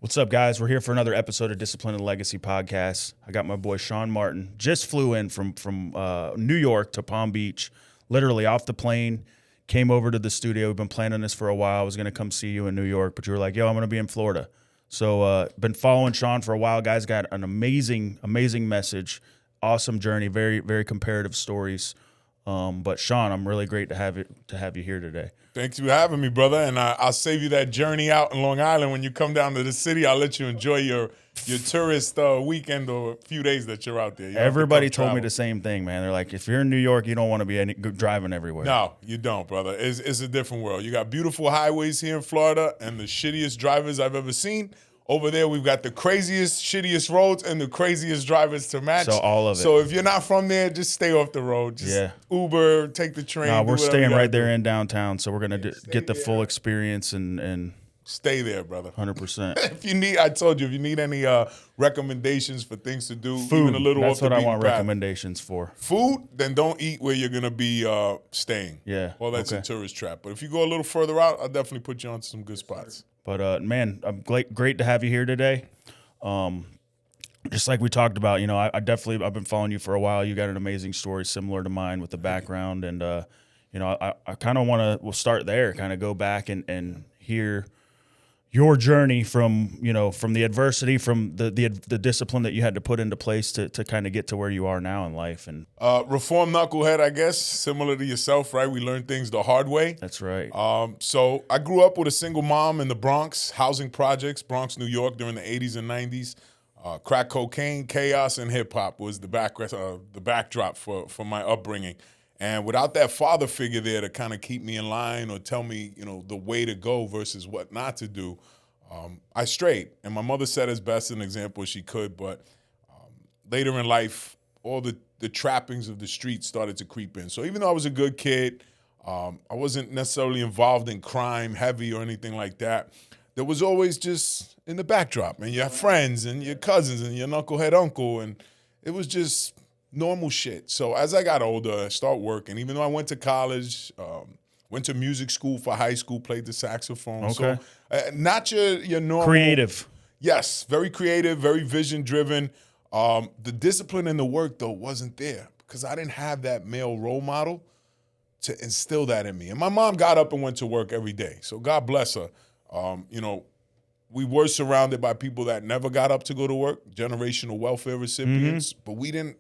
What's up, guys? We're here for another episode of Discipline and Legacy Podcast. I got my boy Sean Martin. Just flew in from New York to Palm Beach, literally off the plane. Came over to the studio. We've been planning this for a while. I was going to come see you in New York, but you were like, yo, I'm going to be in Florida. So been following Sean for a while. Guys got an amazing message. Awesome journey. Very, very comparative stories. But Sean, I'm really great to have you here today. Thanks for having me, brother. And I'll save you that journey out in Long Island. When you come down to the city, I'll let you enjoy your tourist weekend or a few days that you're out there. Everybody told me the same thing, man. They're like, if you're in New York, you don't want to be driving everywhere. No, you don't, brother. It's a different world. You got beautiful highways here in Florida and the shittiest drivers I've ever seen. Over there, we've got the craziest, shittiest roads and the craziest drivers to match. So all of it. So if you're not from there, just stay off the road. Just Uber, take the train. No, we're staying right there in downtown, so we're going to get the full experience and stay there, brother. 100%. I told you, if you need any recommendations for things to do, food, even a little that's off the what I beaten want path. recommendations for. Food, then don't eat where you're going to be staying. Yeah. Well, that's a tourist trap. But if you go a little further out, I'll definitely put you on some good spots. But, man, I'm great to have you here today. Just like we talked about, I've been following you for a while. You got an amazing story similar to mine with the background. And, I kind of we'll start there, kind of go back and hear your journey from the adversity, from the discipline that you had to put into place to kind of get to where you are now in life. And reform knucklehead, I guess, similar to yourself, right? We learn things the hard way. That's right. So I grew up with a single mom in the Bronx, housing projects, Bronx, New York, during the 80s and 90s. Crack cocaine, chaos, and hip-hop was the backdrop for my upbringing. And without that father figure there to kind of keep me in line or tell me, the way to go versus what not to do, I strayed. And my mother set as best an example as she could. But later in life, all the trappings of the street started to creep in. So even though I was a good kid, I wasn't necessarily involved in crime, heavy or anything like that. There was always just in the backdrop. And you have friends and your cousins and your knucklehead uncle. And it was just normal shit. So as I got older, I started working. Even though I went to college, went to music school for high school, played the saxophone. Okay. So not your normal. Creative. Yes, very creative, very vision-driven. The discipline and the work, though, wasn't there because I didn't have that male role model to instill that in me. And my mom got up and went to work every day. So God bless her. We were surrounded by people that never got up to go to work, generational welfare recipients, but we didn't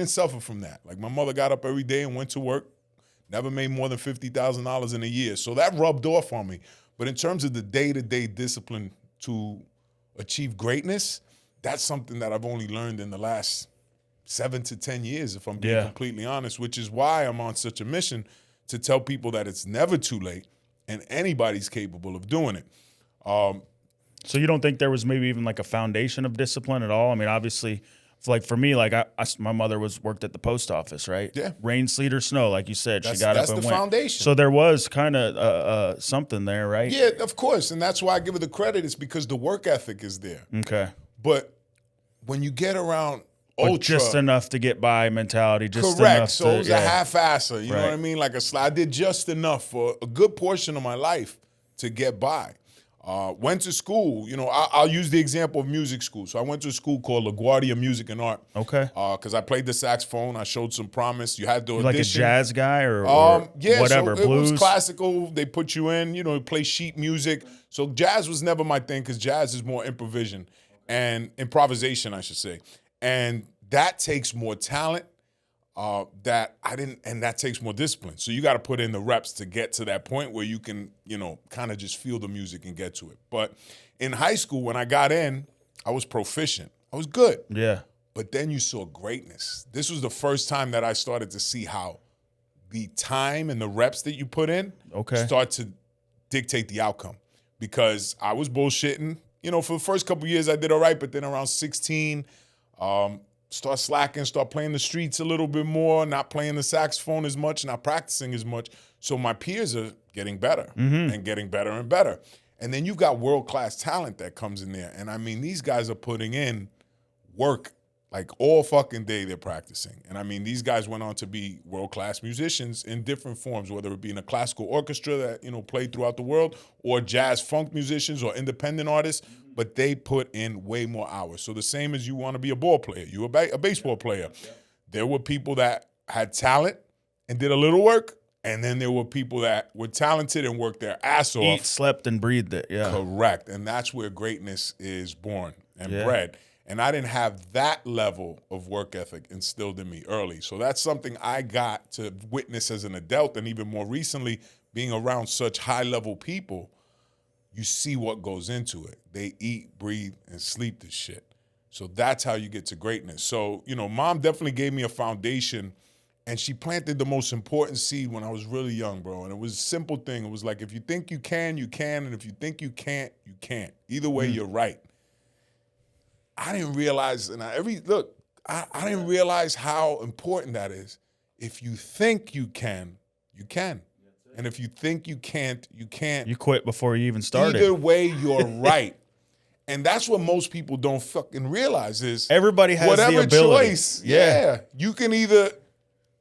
suffer from that. Like my mother got up every day and went to work, never made more than $50,000 in a year. So that rubbed off on me. But in terms of the day-to-day discipline to achieve greatness, that's something that I've only learned in the last 7 to 10 years, if I'm being completely honest, which is why I'm on such a mission to tell people that it's never too late and anybody's capable of doing it. So you don't think there was maybe even like a foundation of discipline at all? I mean, obviously, like for me, like my mother worked at the post office, right? Yeah. Rain, sleet, or snow, like you said, she got up and went. That's the foundation. So there was kind of something there, right? Yeah, of course, and that's why I give her the credit. It's because the work ethic is there. Okay. But when you get around ultra, just enough to get by mentality, just correct. Enough so it was a half-asser. You know Right. what I mean? Like I did just enough for a good portion of my life to get by. Went to school. I'll use the example of music school. So I went to a school called LaGuardia Music and Art. Okay. Because I played the saxophone. I showed some promise. You had to audition. Like a jazz guy or whatever, so blues? It was classical. They put you in, play sheet music. So jazz was never my thing because jazz is more improvisation and I should say. And that takes more talent. That I didn't, and that takes more discipline. So you got to put in the reps to get to that point where you can, kind of just feel the music and get to it. But in high school, when I got in, I was proficient. I was good. Yeah. But then you saw greatness. This was the first time that I started to see how the time and the reps that you put in start to dictate the outcome. Because I was bullshitting. For the first couple of years, I did all right. But then around 16, start slacking, start playing the streets a little bit more, not playing the saxophone as much, not practicing as much. So my peers are getting better and getting better and better. And then you've got world-class talent that comes in there. And I mean, these guys are putting in work Like all fucking day they're practicing. And I mean, these guys went on to be world-class musicians in different forms, whether it be in a classical orchestra that, you know, played throughout the world, or jazz funk musicians or independent artists, but they put in way more hours. So the same as you want to be a ball player, you a baseball player. There were people that had talent and did a little work, and then there were people that were talented and worked their ass off. Eat, slept, and breathed it. Yeah. Correct. And that's where greatness is born and bred. And I didn't have that level of work ethic instilled in me early. So that's something I got to witness as an adult, and even more recently, being around such high-level people, you see what goes into it. They eat, breathe, and sleep this shit. So that's how you get to greatness. So, you know, Mom definitely gave me a foundation, and she planted the most important seed when I was really young, bro. And it was a simple thing. It was like, if you think you can, you can. And if you think you can't, you can't. Either way, you're right. I didn't realize, and I didn't realize how important that is. If you think you can, you can. And if you think you can't, you can't. You quit before you even started. Either way, you're right. And that's what most people don't fucking realize is everybody has whatever the ability. Choice, yeah, you can either,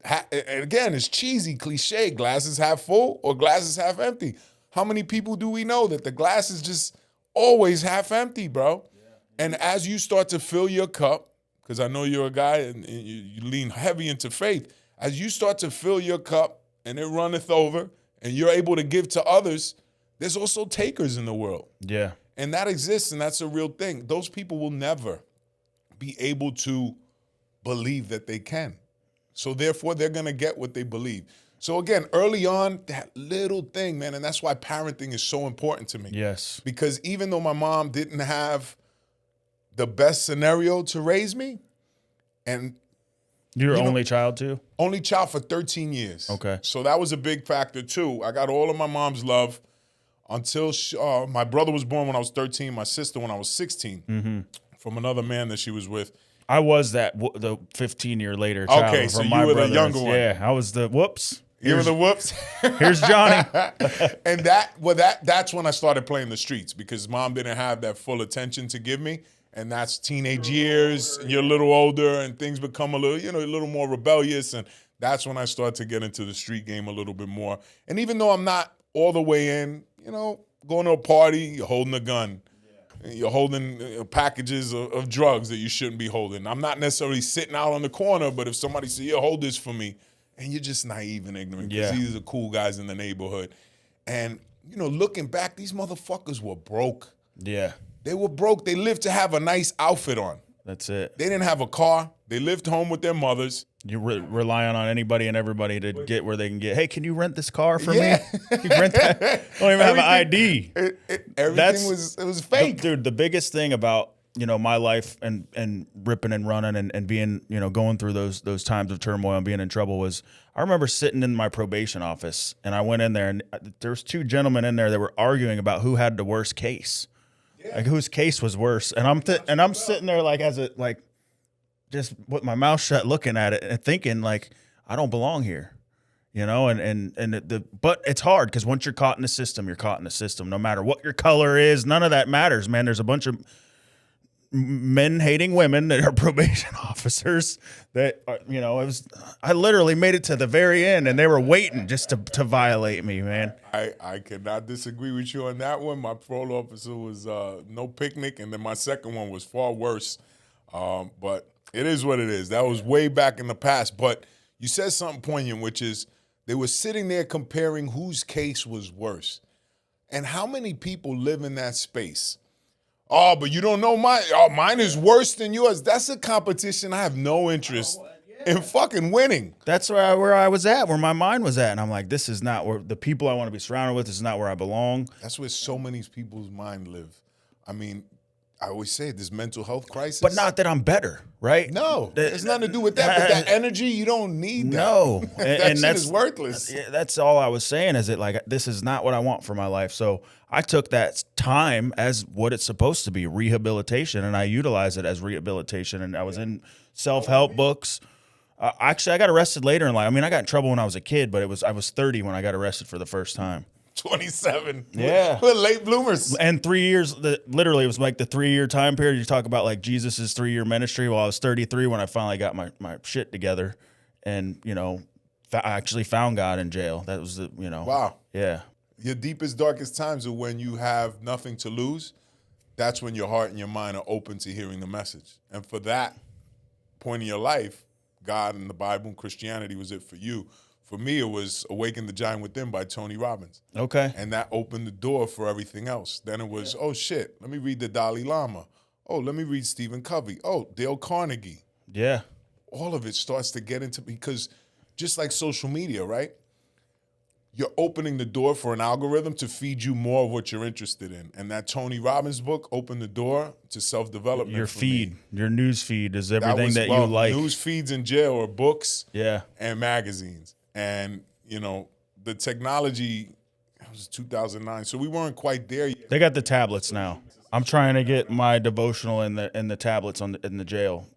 and again, it's cheesy, cliche, glasses half full or glasses half empty. How many people do we know that the glass is just always half empty, bro? And as you start to fill your cup, because I know you're a guy and you lean heavy into faith, as you start to fill your cup and it runneth over and you're able to give to others, there's also takers in the world. Yeah. And that exists, and that's a real thing. Those people will never be able to believe that they can. So therefore, they're going to get what they believe. So again, early on, that little thing, man, and that's why parenting is so important to me. Yes. Because even though my mom didn't have the best scenario to raise me, and you're only child too? Only child for 13 years. Okay. So that was a big factor too. I got all of my mom's love until my brother was born when I was 13, my sister when I was 16, from another man that she was with. I was the 15-year later child. Okay, so you were the younger one. Yeah, I was the whoops. You were the whoops. Here's Jonnie. And that's when I started playing the streets, because Mom didn't have that full attention to give me. And that's teenage years, and you're a little older, and things become a little more rebellious. And that's when I start to get into the street game a little bit more. And even though I'm not all the way in, going to a party, you're holding a gun. Yeah. You're holding packages of drugs that you shouldn't be holding. I'm not necessarily sitting out on the corner, but if somebody says, yeah, hold this for me, and you're just naive and ignorant, because these are cool guys in the neighborhood. And, looking back, these motherfuckers were broke. Yeah. They were broke. They lived to have a nice outfit on. That's it. They didn't have a car. They lived home with their mothers. You're relying on anybody and everybody to get where they can get. Hey, can you rent this car for me? You rent that? I don't even have an ID. Everything was fake. Dude, the biggest thing about, my life and ripping and running and being, going through those times of turmoil and being in trouble was, I remember sitting in my probation office, and I went in there, and there was two gentlemen in there that were arguing about who had the worst case. Yeah. Like whose case was worse, and I'm sitting there just with my mouth shut, looking at it and thinking like I don't belong here, but it's hard because once you're caught in the system, you're caught in the system. No matter what your color is, none of that matters, man. There's a bunch of men hating women that are probation officers that are, I literally made it to the very end and they were waiting just to violate me, man. I cannot disagree with you on that one. My parole officer was no picnic, and then my second one was far worse. But it is what it is. That was way back in the past. But you said something poignant, which is they were sitting there comparing whose case was worse. And how many people live in that space? Oh, but you don't know mine. Oh, mine is worse than yours. That's a competition I have no interest in fucking winning. That's where I was at, where my mind was at. And I'm like, this is not where the people I want to be surrounded with. This is not where I belong. That's where so many people's mind live. I mean, I always say this mental health crisis. But not that I'm better, right? No, it's nothing to do with that. But that energy, you don't need that. No. That shit is worthless. That's all I was saying, is it like, this is not what I want for my life. So I took that time as what it's supposed to be, rehabilitation, and I utilize it as rehabilitation. And I was in self-help books. Actually, I got arrested later in life. I mean, I got in trouble when I was a kid, but I was 30 when I got arrested for the first time. 27. Yeah. We're late bloomers. And 3 years, literally, it was like the 3-year time period. You talk about like Jesus's 3-year ministry. Well, I was 33 when I finally got my shit together, and I actually found God in jail. That was Wow. Yeah. Your deepest, darkest times are when you have nothing to lose. That's when your heart and your mind are open to hearing the message. And for that point in your life, God and the Bible and Christianity was it for you. For me, it was Awaken the Giant Within by Tony Robbins. Okay. And that opened the door for everything else. Then it was, oh, shit, let me read the Dalai Lama. Oh, let me read Stephen Covey. Oh, Dale Carnegie. Yeah. All of it starts to get into, because just like social media, right? You're opening the door for an algorithm to feed you more of what you're interested in. And that Tony Robbins book opened the door to self-development. Your for feed, me. your news feed is everything that you like. News feeds in jail are books Yeah. and magazines. And, the technology, it was 2009, so we weren't quite there yet. They got the tablets now. I'm trying to get my devotional in the tablets in the jail.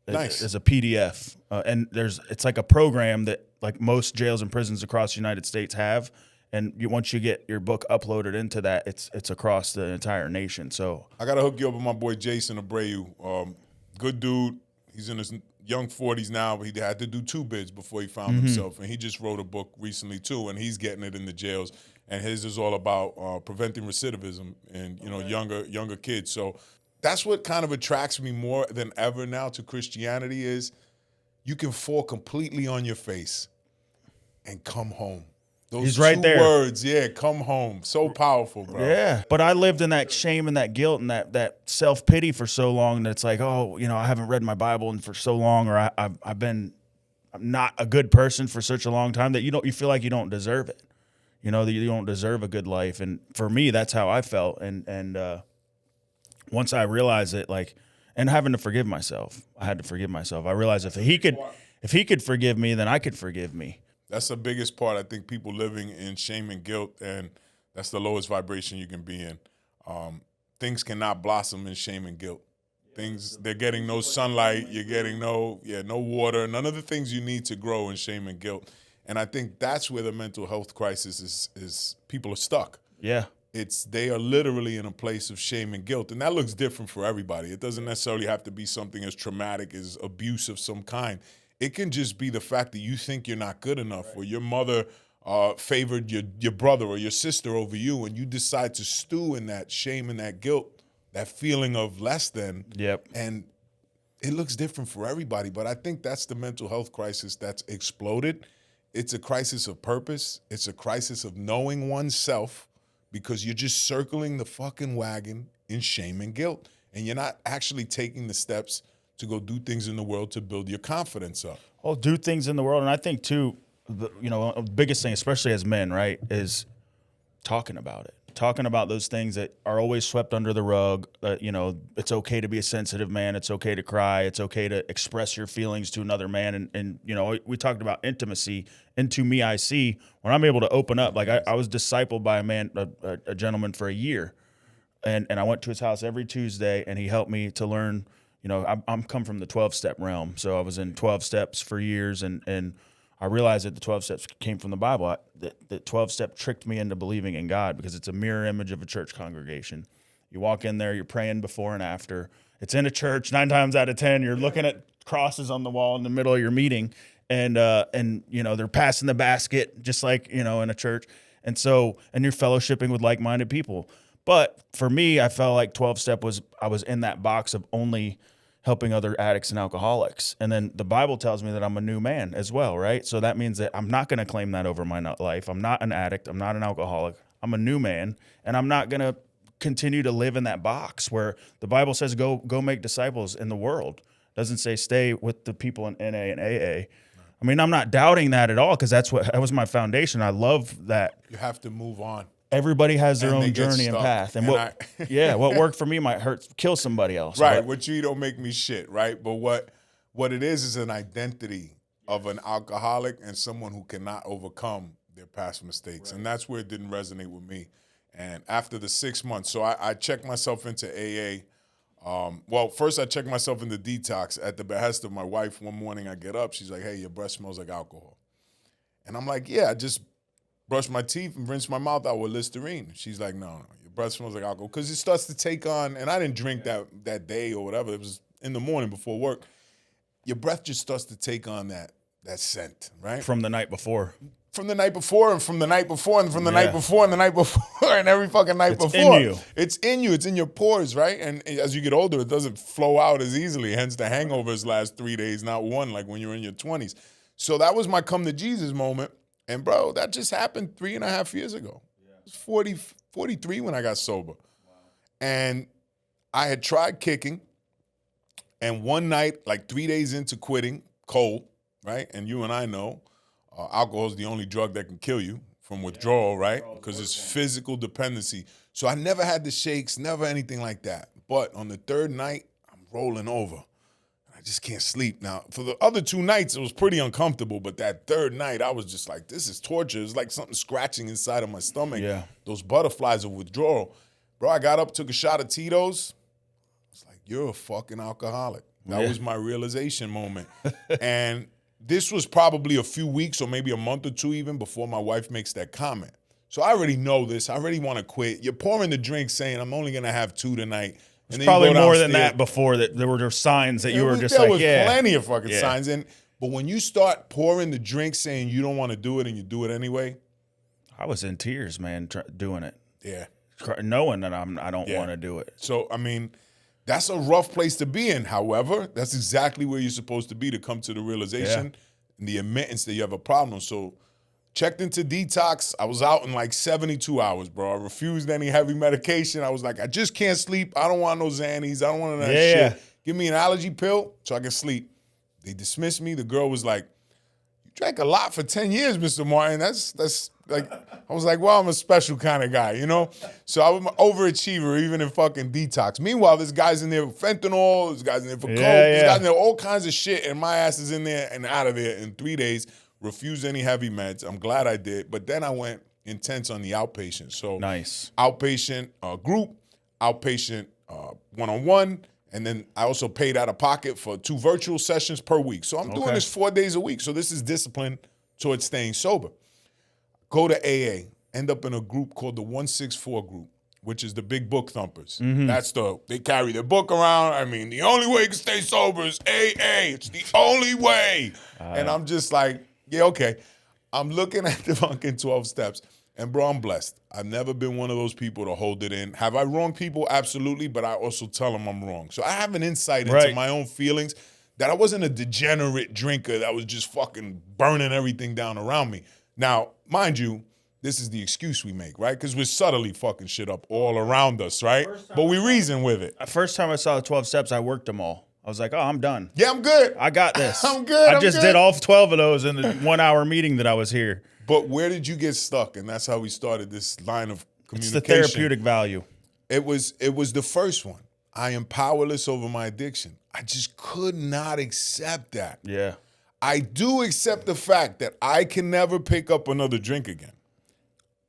Nice. As a PDF, and it's like a program that like most jails and prisons across the United States have, and once you get your book uploaded into that, it's across the entire nation. So I gotta hook you up with my boy Jason Abreu. Good dude. He's in his young 40s now, but he had to do 2 bids before he found himself, and he just wrote a book recently too, and he's getting it in the jails. And his is all about preventing recidivism in younger kids. So that's what kind of attracts me more than ever now to Christianity is you can fall completely on your face and come home. Those He's right 2 there. words, yeah, come home. So powerful, bro. yeah, but I lived in that shame and that guilt and that self-pity for so long that it's like, oh, I haven't read my Bible in for so long, or I'm not a good person for such a long time that you feel like you don't deserve it. That you don't deserve a good life. And for me, that's how I felt. And once I realized it, and having to forgive myself, I had to forgive myself. I realized if he could forgive me, then I could forgive me. That's the biggest part. I think people living in shame and guilt, and that's the lowest vibration you can be in. Things cannot blossom in shame and guilt. They're getting no sunlight. You're getting no water. None of the things you need to grow in shame and guilt. And I think that's where the mental health crisis is people are stuck. Yeah. They are literally in a place of shame and guilt. And that looks different for everybody. It doesn't necessarily have to be something as traumatic as abuse of some kind. It can just be the fact that you think you're not good enough, or your mother favored your brother or your sister over you, and you decide to stew in that shame and that guilt, that feeling of less than. Yep. And it looks different for everybody. But I think that's the mental health crisis that's exploded. It's a crisis of purpose. It's a crisis of knowing oneself, because you're just circling the fucking wagon in shame and guilt. And you're not actually taking the steps to go do things in the world to build your confidence up. Oh, do things in the world. And I think too, the biggest thing, especially as men, right, is talking about it. Talking about those things that are always swept under the rug. It's okay to be a sensitive man. It's okay to cry. It's okay to express your feelings to another man. And we talked about intimacy. Into me, I see. When I'm able to open up, like I was discipled by a gentleman for a year. And I went to his house every Tuesday, and he helped me to learn. I'm come from the 12-step realm. So I was in 12 steps for years, and I realized that the 12 steps came from the Bible. The 12-step tricked me into believing in God, because it's a mirror image of a church congregation. You walk in there, you're praying before and after. It's in a church. 9 times out of 10, you're looking at crosses on the wall in the middle of your meeting, and they're passing the basket just like in a church. And you're fellowshipping with like-minded people. But for me, I felt like 12-step I was in that box of only helping other addicts and alcoholics. And then the Bible tells me that I'm a new man as well, right? So that means that I'm not going to claim that over my life. I'm not an addict. I'm not an alcoholic. I'm a new man, and I'm not going to continue to live in that box where the Bible says go make disciples in the world. It doesn't say stay with the people in NA and AA. I mean, I'm not doubting that at all, because that was my foundation. I love that. You have to move on. Everybody has their And they own get journey and stuck. path. And And what worked for me might kill somebody else. Right, what you don't make me shit, right? But what it is an identity of an alcoholic and someone who cannot overcome their past mistakes. Right. And that's where it didn't resonate with me. And after the 6 months, so I checked myself into AA. First I checked myself into detox at the behest of my wife. One morning I get up, she's like, hey, your breath smells like alcohol. And I'm like, yeah, I just brush my teeth and rinse my mouth out with Listerine. She's like, no, your breath smells like alcohol. Because it starts to take on, and I didn't drink that day or whatever. It was in the morning before work. Your breath just starts to take on that scent, right? From the night before. From the night before and from the night before and from the night before and the night before and every fucking night before. It's in you. It's in you. It's in your pores, right? And as you get older, it doesn't flow out as easily. Hence the hangovers last 3 days, not one, like when you're in your 20s. So that was my come to Jesus moment. And bro, that just happened 3.5 years ago. Yeah. I was 43 when I got sober. Wow. And I had tried kicking. And one night, like 3 days into quitting, cold, right? And you and I know, alcohol is the only drug that can kill you from withdrawal, right? Because it's physical dependency. So I never had the shakes, never anything like that. But on the third night, I'm rolling over. I just can't sleep. Now, for the other 2 nights, it was pretty uncomfortable. But that third night, I was just like, this is torture. It's like something scratching inside of my stomach. Yeah. Those butterflies of withdrawal. Bro, I got up, took a shot of Tito's. It's like, you're a fucking alcoholic. That was my realization moment. And this was probably a few weeks or maybe a month or two even before my wife makes that comment. So I already know this. I already want to quit. You're pouring the drink saying, I'm only going to have 2 tonight. It's probably more than that before that there were signs that you were just like, there was plenty of fucking signs. But when you start pouring the drink saying you don't want to do it and you do it anyway. I was in tears, man, doing it. Yeah. Knowing that I don't want to do it. So, I mean, that's a rough place to be in. However, that's exactly where you're supposed to be to come to the realization and the admittance that you have a problem. So checked into detox. I was out in like 72 hours, bro. I refused any heavy medication. I was like, I just can't sleep. I don't want no Xannies. I don't want none of that shit. Give me an allergy pill so I can sleep. They dismissed me. The girl was like, you drank a lot for 10 years, Mr. Martin. That's like, I was like, well, I'm a special kind of guy, you know? So I'm an overachiever, even in fucking detox. Meanwhile, this guy's in there with fentanyl, this guy's in there for coke, this guy's in there all kinds of shit, and my ass is in there and out of there in 3 days, refused any heavy meds. I'm glad I did. But then I went intense on the outpatient. So outpatient group, outpatient one-on-one, and then I also paid out of pocket for 2 virtual sessions per week. So I'm doing this 4 days a week. So this is discipline towards staying sober. Go to AA, end up in a group called the 164 group, which is the big book thumpers. That's they carry their book around. I mean, the only way you can stay sober is AA. It's the only way. And I'm just like, yeah, okay. I'm looking at the fucking 12 steps. And bro, I'm blessed. I've never been one of those people to hold it in. Have I wronged people? Absolutely. But I also tell them I'm wrong. So I have an insight into my own feelings that I wasn't a degenerate drinker that was just fucking burning everything down around me. Now, mind you, this is the excuse we make, right? Because we're subtly fucking shit up all around us, right? But we reason with it. First time I saw the 12 steps, I worked them all. I was like, oh, I'm done. Yeah, I'm good. I got this. I'm good. I just did all 12 of those in the 1 hour meeting that I was here. But where did you get stuck? And that's how we started this line of communication. It's the therapeutic value. It was the first one. I am powerless over my addiction. I just could not accept that. Yeah. I do accept the fact that I can never pick up another drink again.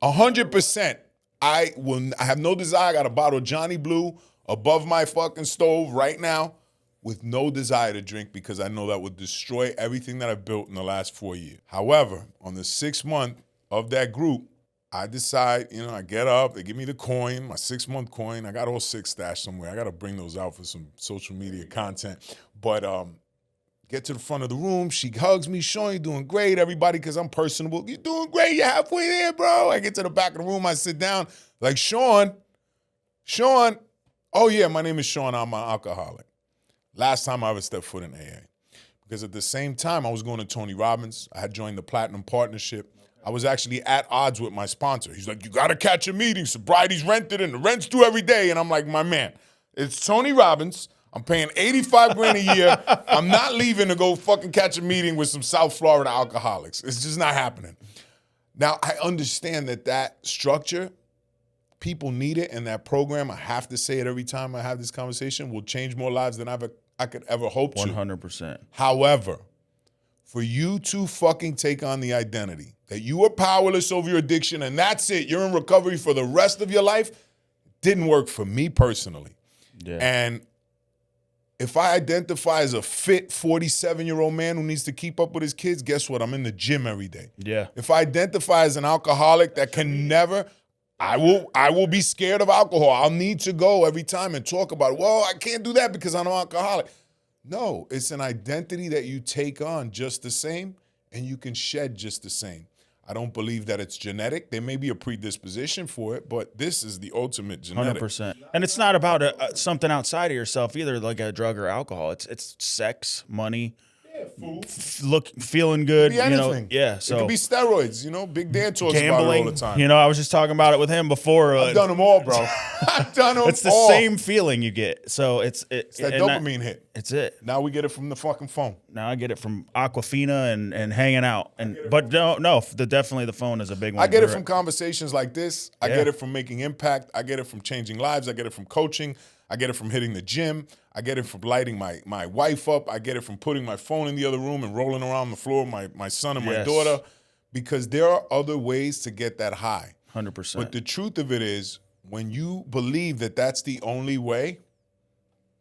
100%. I have no desire. I got a bottle of Jonnie Blue above my fucking stove right now with no desire to drink because I know that would destroy everything that I've built in the last 4 years. However, on the 6th month of that group, I decide, I get up, they give me the coin, my 6-month coin. I got all 6 stashed somewhere. I got to bring those out for some social media content. But get to the front of the room. She hugs me. Sean, you're doing great, everybody, because I'm personable. You're doing great. You're halfway there, bro. I get to the back of the room. I sit down. Like, Sean. Oh, yeah, my name is Sean. I'm an alcoholic. Last time I ever stepped foot in AA. Because at the same time, I was going to Tony Robbins. I had joined the Platinum Partnership. I was actually at odds with my sponsor. He's like, you got to catch a meeting. Sobriety's rented and the rent's due every day. And I'm like, my man, it's Tony Robbins. I'm paying $85,000 a year. I'm not leaving to go fucking catch a meeting with some South Florida alcoholics. It's just not happening. Now, I understand that structure, people need it, and that program, I have to say it every time I have this conversation, will change more lives than I could ever hope to. 100%. However, for you to fucking take on the identity that you are powerless over your addiction and that's it, you're in recovery for the rest of your life, didn't work for me personally. Yeah. And If I identify as a fit 47-year-old man who needs to keep up with his kids, guess what? I'm in the gym every day. Yeah. If I identify as an alcoholic that can never, I will be scared of alcohol. I'll need to go every time and talk about it. Well, I can't do that because I'm an alcoholic. No, it's an identity that you take on just the same and you can shed just the same. I don't believe that it's genetic. There may be a predisposition for it, but this is the ultimate genetic. 100%. And it's not about something outside of yourself either, like a drug or alcohol. It's sex, money, feeling good. It could be anything. Yeah. So it could be steroids. Big Dan talks gambling. about it all the time. I was just talking about it with him before. I've done them all, bro. I've done them all. It's the same feeling you get. So it's that dopamine hit. It's it. Now we get it from the fucking phone. Now I get it from Aquafina and hanging out. But definitely the phone is a big one. I get it from conversations like this. I get it from making impact. I get it from changing lives. I get it from coaching. I get it from hitting the gym. I get it from lighting my wife up. I get it from putting my phone in the other room and rolling around the floor with my son and my daughter, because there are other ways to get that high. 100%. But the truth of it is, when you believe that that's the only way,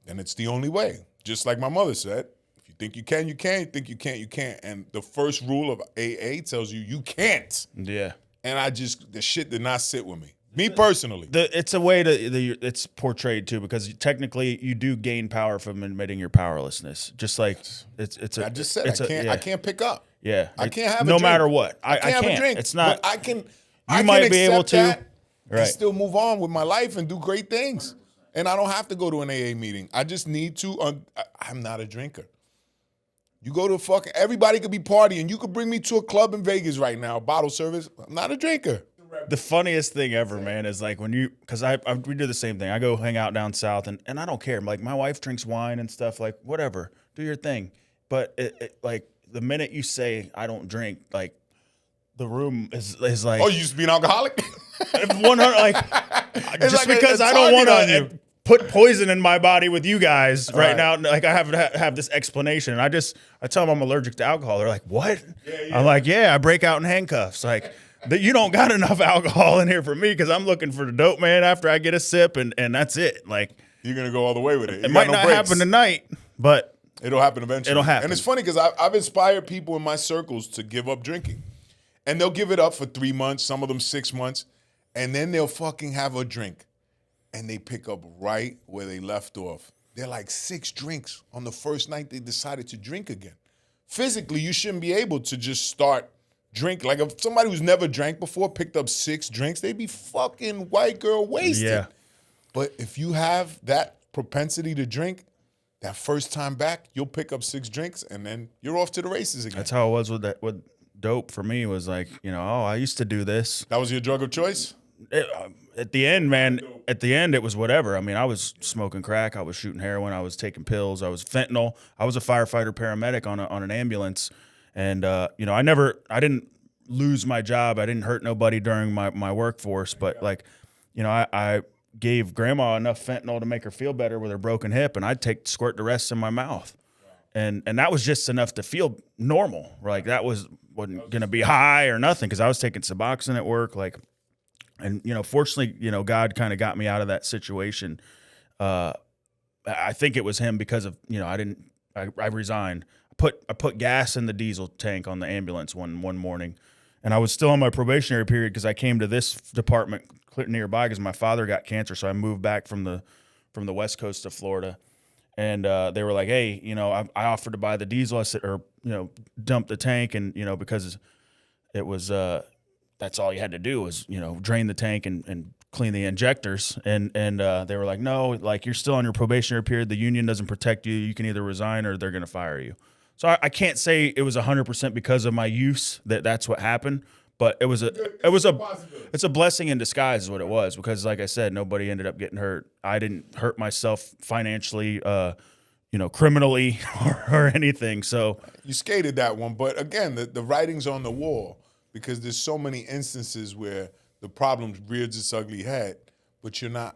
then it's the only way. Just like my mother said, if you think you can, you can. You think you can't, you can't. And the first rule of AA tells you can't. Yeah. And the shit did not sit with me. Me personally. It's a way it's portrayed too, because technically you do gain power from admitting your powerlessness. Just like I just said I can't pick up. Yeah. I can't have a no drink. matter what. I can't have a drink. It's not. But I can might be able to and still move on with my life and do great things. And I don't have to go to an AA meeting. I just need to. I'm not a drinker. You go to everybody could be partying. You could bring me to a club in Vegas right now, bottle service. I'm not a drinker. The funniest thing ever, man, is like when because we do the same thing. I go hang out down south, and I don't care. Like, my wife drinks wine and stuff. Like, whatever, do your thing. But like the minute you say I don't drink, like the room is like, oh, you used to be an alcoholic. 100. Like, just like because I don't want to put poison in my body with you guys right now. Like, I have this explanation, and I tell them I'm allergic to alcohol. They're like, what? Yeah. I'm like, yeah, I break out in handcuffs. Like, you don't got enough alcohol in here for me, because I'm looking for the dope, man, after I get a sip, and that's it. Like, you're going to go all the way with it. It might not happen tonight, but it'll happen eventually. It'll happen. And it's funny because I've inspired people in my circles to give up drinking. And they'll give it up for 3 months, some of them 6 months, and then they'll fucking have a drink. And they pick up right where they left off. They're like 6 drinks on the first night they decided to drink again. Physically, you shouldn't be able to just start drink. Like, if somebody who's never drank before picked up 6 drinks, they'd be fucking white girl wasted. Yeah. But if you have that propensity to drink, that first time back, you'll pick up 6 drinks, and then you're off to the races again. That's how it was with dope for me. Was like, I used to do this. That was your drug of choice? At the end, man, it was whatever. I mean, I was smoking crack. I was shooting heroin. I was taking pills. I was fentanyl. I was a firefighter paramedic on an ambulance. And, I didn't lose my job. I didn't hurt nobody during my workforce. But, like, I gave grandma enough fentanyl to make her feel better with her broken hip, and I'd squirt the rest in my mouth. And that was just enough to feel normal. Like, that wasn't going to be high or nothing, because I was taking Suboxone at work, like. And, fortunately, God kind of got me out of that situation. I think it was him because of, I resigned. I put gas in the diesel tank on the ambulance one morning, and I was still on my probationary period because I came to this department nearby because my father got cancer. So I moved back from the West Coast of Florida, and they were like, hey, I offered to buy the diesel. I said, dump the tank. And, because it was, that's all you had to do was, drain the tank and clean the injectors. And they were like, no, like, you're still on your probationary period. The union doesn't protect you. You can either resign or they're going to fire you. So I can't say it was 100% because of my use that's what happened, but it's a blessing in disguise is what it was, because, like I said, nobody ended up getting hurt. I didn't hurt myself financially, criminally or anything. So you skated that one. But again, the writing's on the wall. Because there's so many instances where the problem rears its ugly head, but you're not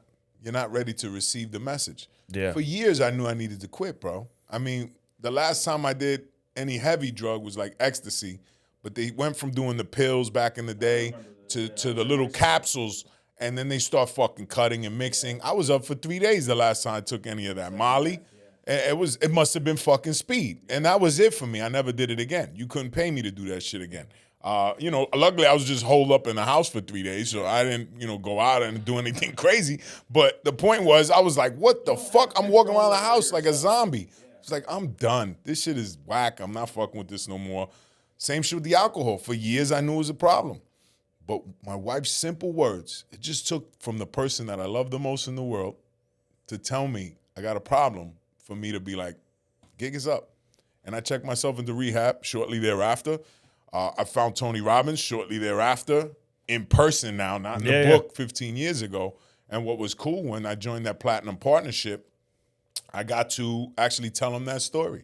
ready to receive the message. Yeah. For years, I knew I needed to quit, bro. I mean, the last time I did any heavy drug was like ecstasy, but they went from doing the pills back in the day to the little capsules, and then they start fucking cutting and mixing. I was up for 3 days the last time I took any of that. Molly, It must have been fucking speed. And that was it for me. I never did it again. You couldn't pay me to do that shit again. Luckily I was just holed up in the house for 3 days, so I didn't, go out and do anything crazy. But the point was, I was like, what the fuck? I'm walking around the house like a zombie. It's like, I'm done. This shit is whack. I'm not fucking with this no more. Same shit with the alcohol. For years, I knew it was a problem. But my wife's simple words, it just took from the person that I love the most in the world to tell me I got a problem for me to be like, gig is up. And I checked myself into rehab shortly thereafter. I found Tony Robbins shortly thereafter, in person now, not in the book 15 years ago. And what was cool, when I joined that platinum partnership, I got to actually tell him that story.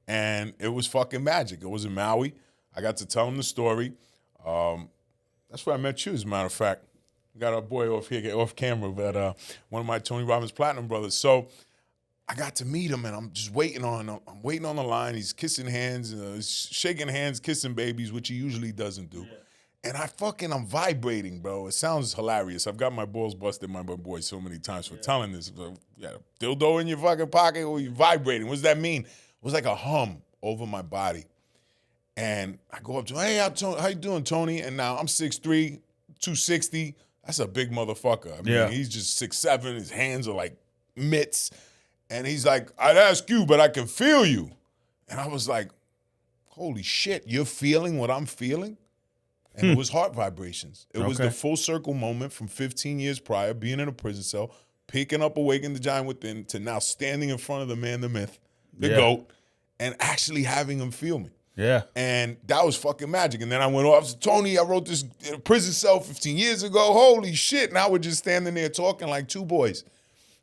And it was fucking magic. It was in Maui. I got to tell him the story. That's where I met you, as a matter of fact. We got our boy off camera, but one of my Tony Robbins Platinum brothers. So I got to meet him, and I'm just waiting on him. I'm waiting on the line. He's kissing hands, shaking hands, kissing babies, which he usually doesn't do. Yeah. And I'm vibrating, bro. It sounds hilarious. I've got my balls busted by my boy so many times for telling this. You got a dildo in your fucking pocket, or you vibrating? What does that mean? It was like a hum over my body. And I go up to him, hey, how you doing, Tony? And now I'm 6'3", 260. That's a big motherfucker. I mean, he's just 6'7". His hands are like mitts. And he's like, I'd ask you, but I can feel you. And I was like, holy shit, you're feeling what I'm feeling? And it was heart vibrations. It was the full circle moment from 15 years prior, being in a prison cell, picking up Awaken the Giant Within, to now standing in front of the man, the myth, the GOAT, and actually having him feel me. Yeah. And that was fucking magic. And then I went off to Tony, I wrote this in a prison cell 15 years ago. Holy shit. Now we're just standing there talking like two boys.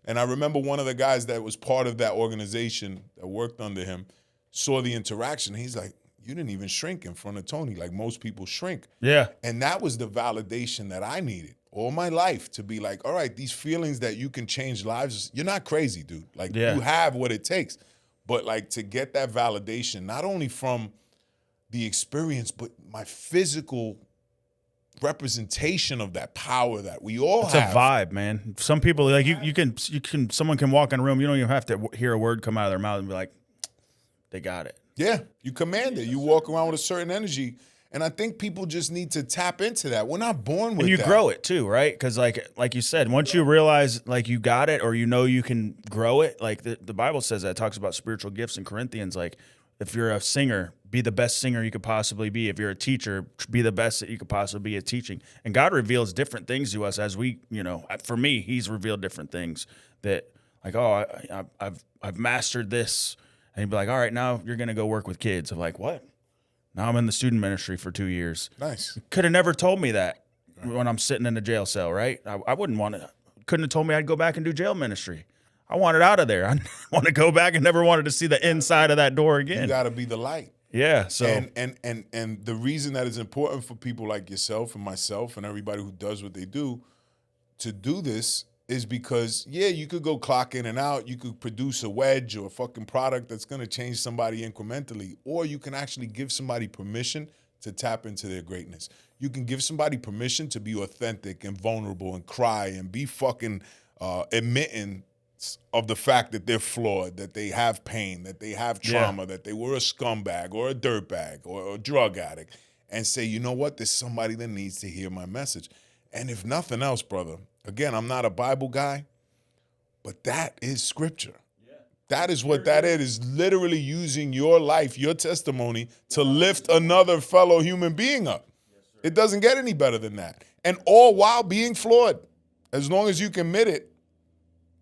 And I remember one of the guys that was part of that organization that worked under him saw the interaction. He's like, you didn't even shrink in front of Tony like most people shrink. Yeah. And that was the validation that I needed all my life, to be like, all right, these feelings that you can change lives, you're not crazy, dude. Like, you have what it takes. But like, to get that validation, not only from the experience, but my physical representation of that power that we all have. It's a vibe, man. Some people, like, someone can walk in a room, you don't even have to hear a word come out of their mouth and be like, they got it. Yeah, you command it. You walk around with a certain energy. And I think people just need to tap into that. We're not born with that. And you grow it too, right? Because like you said, once you realize like you got it, or you can grow it, like the Bible says that. It talks about spiritual gifts in Corinthians. Like, if you're a singer, be the best singer you could possibly be. If you're a teacher, be the best that you could possibly be at teaching. And God reveals different things to us as we, for me, he's revealed different things that, like, oh, I've mastered this. And he'd be like, all right, now you're going to go work with kids. I'm like, what? Now I'm in the student ministry for 2 years. Nice. Could have never told me that when I'm sitting in a jail cell, right? I wouldn't want to. Couldn't have told me I'd go back and do jail ministry. I wanted out of there. I want to go back and never wanted to see the inside of that door again. You got to be the light. Yeah. So and the reason that it's important for people like yourself and myself and everybody who does what they do to do this is because, you could go clock in and out. You could produce a wedge or a fucking product that's going to change somebody incrementally. Or you can actually give somebody permission to tap into their greatness. You can give somebody permission to be authentic and vulnerable and cry and be fucking admitting of the fact that they're flawed, that they have pain, that they have trauma, that they were a scumbag or a dirtbag or a drug addict, and say, you know what, there's somebody that needs to hear my message. And if nothing else, brother, again, I'm not a Bible guy, but that is scripture. Yeah. That is what that is literally using your life, your testimony, to lift another fellow human being up. Yes, it doesn't get any better than that. And all while being flawed. As long as you can admit it,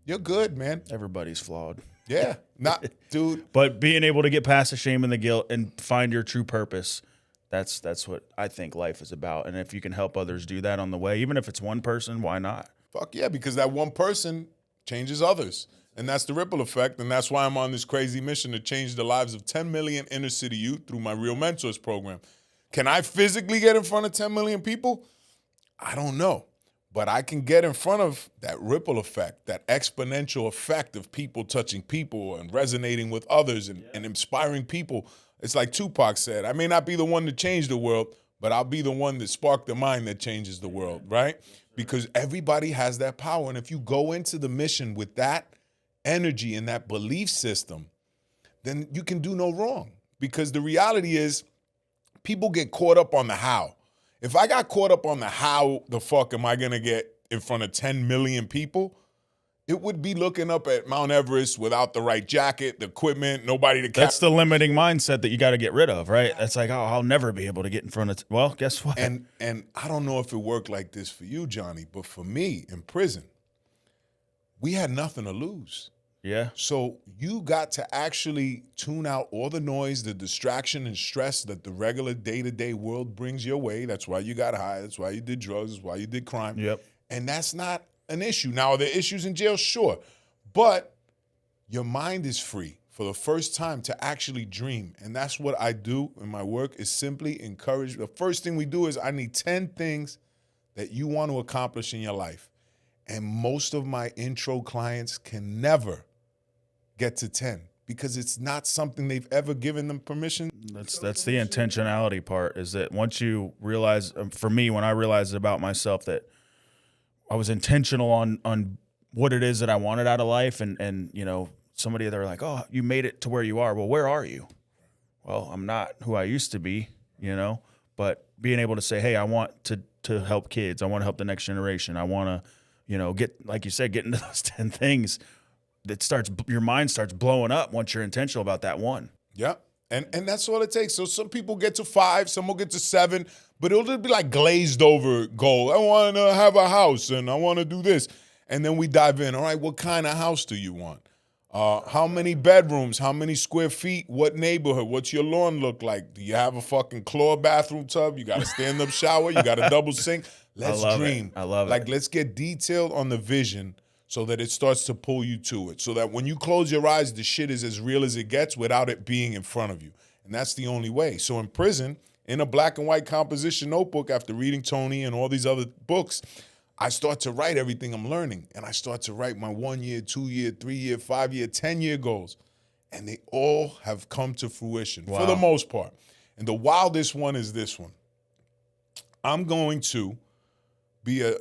you're good, man. Everybody's flawed. Yeah. Not, dude. But being able to get past the shame and the guilt and find your true purpose, that's what I think life is about. And if you can help others do that on the way, even if it's one person, why not? Fuck yeah, because that one person changes others. And that's the ripple effect. And that's why I'm on this crazy mission to change the lives of 10 million inner city youth through my Real Mentors program. Can I physically get in front of 10 million people? I don't know. But I can get in front of that ripple effect, that exponential effect of people touching people and resonating with others and inspiring people. It's like Tupac said, I may not be the one to change the world, but I'll be the one that sparked the mind that changes the world, right? Because everybody has that power. And if you go into the mission with that energy and that belief system, then you can do no wrong. Because the reality is, people get caught up on the how. If I got caught up on the how the fuck am I gonna get in front of 10 million people, it would be looking up at Mount Everest without the right jacket, the equipment, nobody to catch. That's the limiting mindset that you got to get rid of, right? That's like, oh, I'll never be able to get in front of. Well, guess what? And I don't know if it worked like this for you, Jonnie, but for me in prison, we had nothing to lose. Yeah. So you got to actually tune out all the noise, the distraction and stress that the regular day-to-day world brings your way. That's why you got high. That's why you did drugs. That's why you did crime. Yep. And that's not an issue. Now, are there issues in jail? Sure. But your mind is free for the first time to actually dream. And that's what I do in my work, is simply encourage. The first thing we do is I need 10 things that you want to accomplish in your life. And most of my intro clients can never get to 10 because it's not something they've ever given them permission. That's the intentionality part, is that once you realize, for me, when I realized about myself that I was intentional on what it is that I wanted out of life, and you know, somebody, they're like, oh, you made it to where you are. Well, where are you? Well, I'm not who I used to be, you know, but being able to say, hey, I want to help kids. I want to help the next generation. I want to, you know, get, like you said, get into those 10 things. Your mind starts blowing up once you're intentional about that one. Yeah. And that's all it takes. So some people get to 5, some will get to 7, but it'll just be like glazed over goal. I want to have a house and I want to do this. And then we dive in. All right, what kind of house do you want? How many bedrooms? How many square feet? What neighborhood? What's your lawn look like? Do you have a fucking claw bathroom tub? You got a stand-up shower? You got a double sink? Let's dream. I love it. Like, let's get detailed on the vision so that it starts to pull you to it. So that when you close your eyes, the shit is as real as it gets without it being in front of you. And that's the only way. So in prison, in a black and white composition notebook, after reading Tony and all these other books, I start to write everything I'm learning. And I start to write my 1 year, 2 year, 3 year, 5 year, 10-year goals. And they all have come to fruition for the most part. And the wildest one is this one. I'm going to be a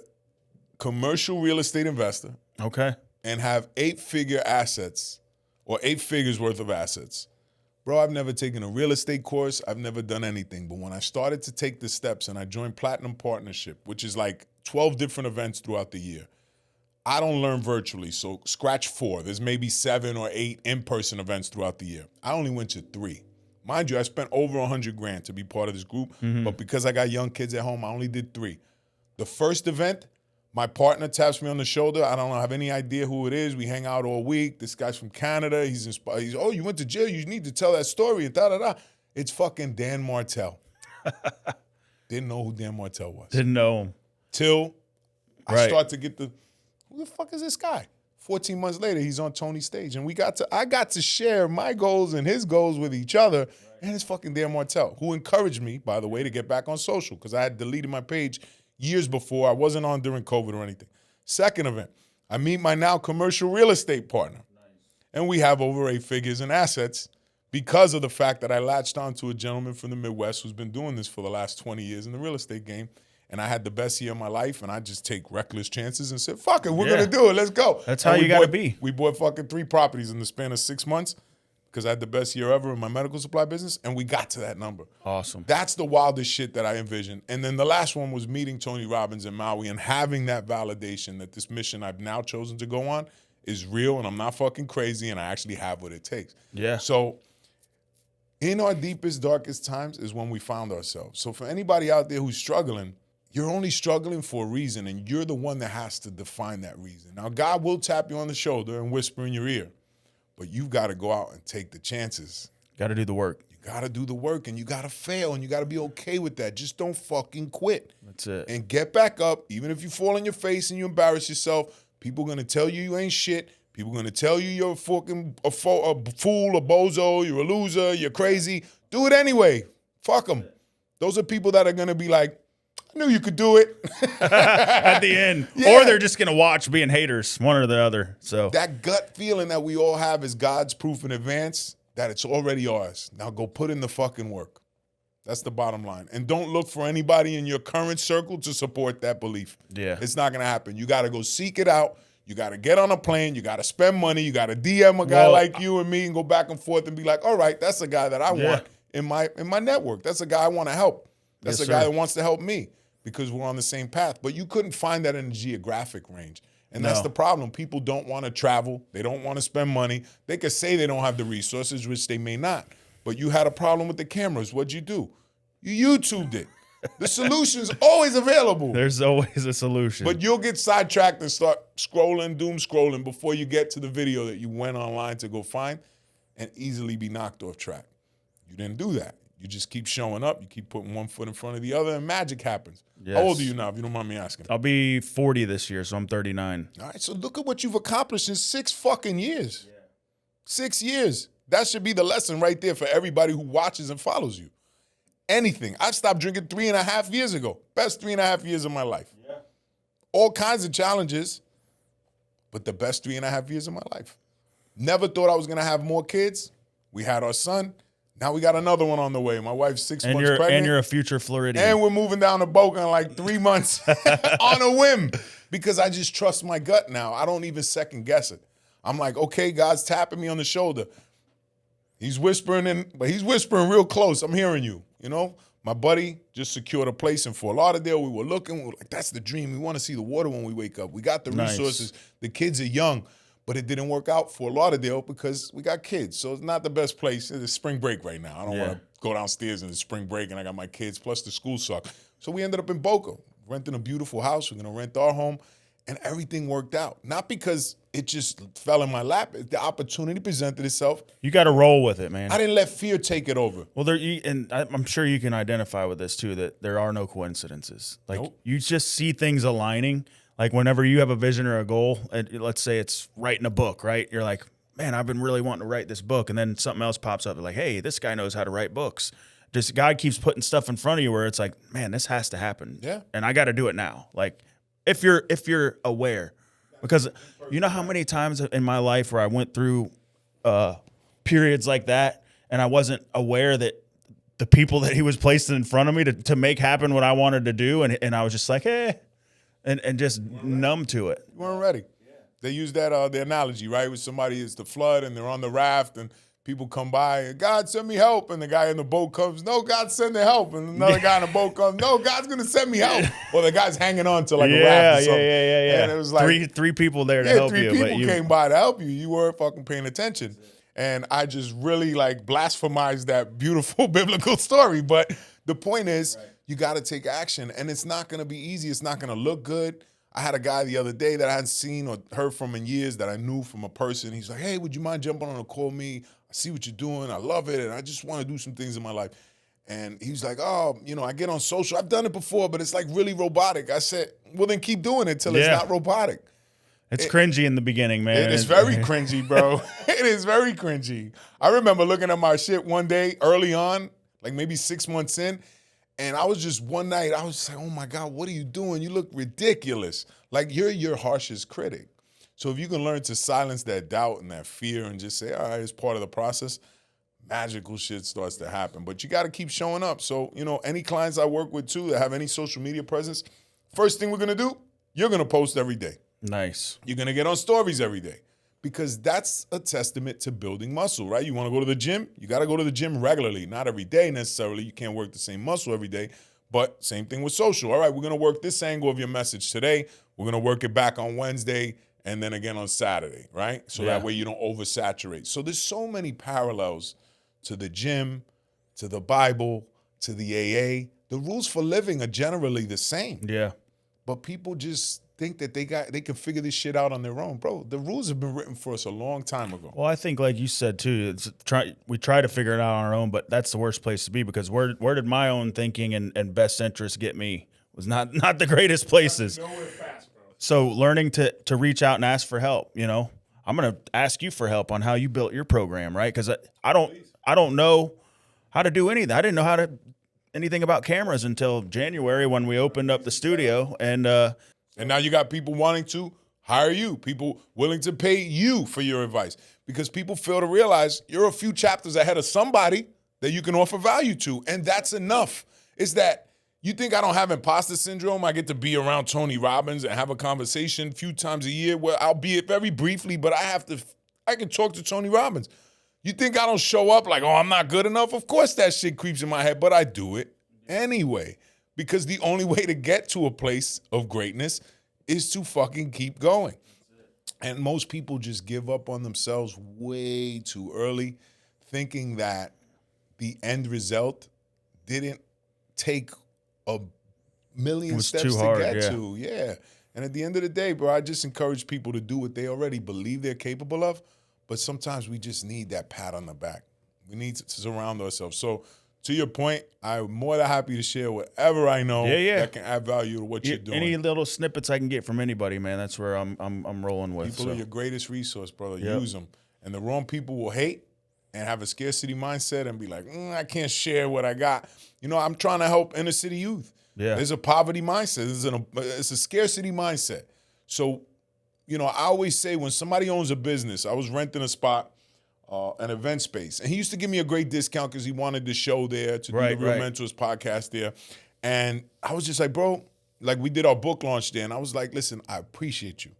commercial real estate investor. Okay. And have 8-figure assets, or 8 figures worth of assets. Bro, I've never taken a real estate course. I've never done anything. But when I started to take the steps and I joined Platinum Partnership, which is like 12 different events throughout the year, I don't learn virtually. So scratch 4. There's maybe 7 or 8 in-person events throughout the year. I only went to 3. Mind you, I spent over $100,000 to be part of this group. Mm-hmm. But because I got young kids at home, I only did 3. The first event, my partner taps me on the shoulder. I don't have any idea who it is. We hang out all week. This guy's from Canada. He's inspired. He's, oh, you went to jail. You need to tell that story. And da-da-da. It's fucking Dan Martell. Didn't know who Dan Martell was. Didn't know him. Till I start to get who the fuck is this guy? 14 months later, he's on Tony's stage. And I got to share my goals and his goals with each other. Right. And it's fucking Dan Martell, who encouraged me, by the way, to get back on social because I had deleted my page years before. I wasn't on during COVID or anything. Second event, I meet my now commercial real estate partner. Nice. And we have over 8 figures in assets because of the fact that I latched on to a gentleman from the Midwest who's been doing this for the last 20 years in the real estate game. And I had the best year of my life, and I just take reckless chances and said, fuck it, we're going to do it. Let's go. That's how you got to be. We bought fucking 3 properties in the span of 6 months because I had the best year ever in my medical supply business, and we got to that number. Awesome. That's the wildest shit that I envisioned. And then the last one was meeting Tony Robbins in Maui and having that validation that this mission I've now chosen to go on is real, and I'm not fucking crazy, and I actually have what it takes. Yeah. So in our deepest, darkest times is when we found ourselves. So for anybody out there who's struggling, you're only struggling for a reason, and you're the one that has to define that reason. Now, God will tap you on the shoulder and whisper in your ear, but you've got to go out and take the chances. Got to do the work. You got to do the work, and you got to fail, and you got to be okay with that. Just don't fucking quit. That's it. And get back up. Even if you fall on your face and you embarrass yourself, people are going to tell you ain't shit. People are going to tell you you're fucking a fool, a bozo, you're a loser, you're crazy. Do it anyway. Fuck them. Those are people that are going to be like, I knew you could do it. At the end. Yeah. Or they're just going to watch being haters, one or the other. So that gut feeling that we all have is God's proof in advance that it's already ours. Now go put in the fucking work. That's the bottom line. And don't look for anybody in your current circle to support that belief. Yeah. It's not going to happen. You got to go seek it out. You got to get on a plane. You got to spend money. You got to DM a guy like you and me and go back and forth and be like, all right, that's a guy that I want in my network. That's a guy I want to help. That's a guy that wants to help me because we're on the same path. But you couldn't find that in the geographic range. And that's the problem. People don't want to travel. They don't want to spend money. They could say they don't have the resources, which they may not. But you had a problem with the cameras. What'd you do? You YouTubed it. The solution's always available. There's always a solution. But you'll get sidetracked and start scrolling, doom scrolling before you get to the video that you went online to go find and easily be knocked off track. You didn't do that. You just keep showing up. You keep putting one foot in front of the other and magic happens. Yes. How old are you now, if you don't mind me asking? I'll be 40 this year, so I'm 39. All right, so look at what you've accomplished in 6 fucking years. Yeah. 6 years. That should be the lesson right there for everybody who watches and follows you. Anything. I stopped drinking 3.5 years ago. Best 3.5 years of my life. Yeah. All kinds of challenges, but the best 3.5 years of my life. Never thought I was going to have more kids. We had our son. Now we got another one on the way. My wife's 6 months pregnant. And you're a future Floridian. And we're moving down to Boca in like 3 months on a whim because I just trust my gut now. I don't even second guess it. I'm like, okay, God's tapping me on the shoulder. He's whispering, but he's whispering real close. I'm hearing you. You know, my buddy just secured a place in Fort Lauderdale. We were looking. We were like, that's the dream. We want to see the water when we wake up. We got the resources. The kids are young, but it didn't work out for Lauderdale because we got kids. So it's not the best place. It's spring break right now. I don't want to go downstairs in the spring break and I got my kids, plus the school suck. So we ended up in Boca, renting a beautiful house. We're going to rent our home. And everything worked out. Not because it just fell in my lap. The opportunity presented itself. You got to roll with it, man. I didn't let fear take it over. Well, and I'm sure you can identify with this too, that there are no coincidences. Like you just see things aligning. Like whenever you have a vision or a goal, and let's say it's writing a book, right? You're like, man, I've been really wanting to write this book. And then something else pops up. Like, hey, this guy knows how to write books. Just God keeps putting stuff in front of you where it's like, man, this has to happen. Yeah. And I got to do it now. Like, if you're aware, because you know how many times in my life where I went through periods like that and I wasn't aware that the people that he was placing in front of me to make happen what I wanted to do, and I was just like, and just numb to it. You weren't ready. Yeah. They use that the analogy, right? With somebody is the flood and they're on the raft and people come by and God send me help, and the guy in the boat comes, no, God's sending help, and another guy in the boat comes, no, God's gonna send me help. Or the guy's hanging on to like a raft or something. Yeah. And it was like three people there to help you. 3 people came by to help you. You weren't fucking paying attention. And I just really like blasphemized that beautiful biblical story. But the point is, you got to take action, and it's not gonna be easy. It's not gonna look good. I had a guy the other day that I hadn't seen or heard from in years that I knew from a person. He's like, hey, would you mind jumping on a call me? I see what you're doing. I love it. And I just want to do some things in my life. And he was like, oh, I get on social. I've done it before, but it's like really robotic. I said, well, then keep doing it till it's not robotic. It's cringy in the beginning, man. It's very cringy, bro. It is very cringy. I remember looking at my shit one day early on, like maybe 6 months in. And I was just one night, I was just like, oh my God, what are you doing? You look ridiculous. Like you're your harshest critic. So if you can learn to silence that doubt and that fear and just say, all right, it's part of the process, magical shit starts to happen. But you got to keep showing up. So, any clients I work with too that have any social media presence, first thing we're going to do, you're going to post every day. Nice. You're going to get on stories every day because that's a testament to building muscle, right? You want to go to the gym? You got to go to the gym regularly, not every day necessarily. You can't work the same muscle every day. But same thing with social. All right, we're going to work this angle of your message today. We're going to work it back on Wednesday and then again on Saturday, right? So that way you don't oversaturate. So there's so many parallels to the gym, to the Bible, to the AA. The rules for living are generally the same. Yeah. But people just think that they can figure this shit out on their own. Bro, the rules have been written for us a long time ago. Well, I think like you said too, we try to figure it out on our own, but that's the worst place to be because where did my own thinking and best interest get me? Was not the greatest places. Nowhere fast, bro. So learning to reach out and ask for help, I'm going to ask you for help on how you built your program, right? Because I don't know how to do anything. I didn't know anything about cameras until January when we opened up the studio, and now you got people wanting to hire you, people willing to pay you for your advice because people fail to realize you're a few chapters ahead of somebody that you can offer value to, and that's enough. Is that You think I don't have imposter syndrome? I get to be around Tony Robbins and have a conversation a few times a year where I'll be it very briefly, but I can talk to Tony Robbins. You think I don't show up like, oh, I'm not good enough? Of course that shit creeps in my head, but I do it anyway. Because the only way to get to a place of greatness is to fucking keep going. And most people just give up on themselves way too early, thinking that the end result didn't take a million steps to get to. Yeah. And at the end of the day, bro, I just encourage people to do what they already believe they're capable of. But sometimes we just need that pat on the back. We need to surround ourselves. So to your point, I'm more than happy to share whatever I know that can add value to what you're doing. Any little snippets I can get from anybody, man, that's where I'm rolling with. People are your greatest resource, brother. Use them. And the wrong people will hate and have a scarcity mindset and be like, I can't share what I got. You know, I'm trying to help inner city youth. Yeah. There's a poverty mindset. It's a scarcity mindset. So, you know, I always say when somebody owns a business, I was renting a spot, an event space, and he used to give me a great discount because he wanted the show there to do the Real Mentors podcast there. And I was just like, bro, like we did our book launch there, and I was like, listen, I appreciate you,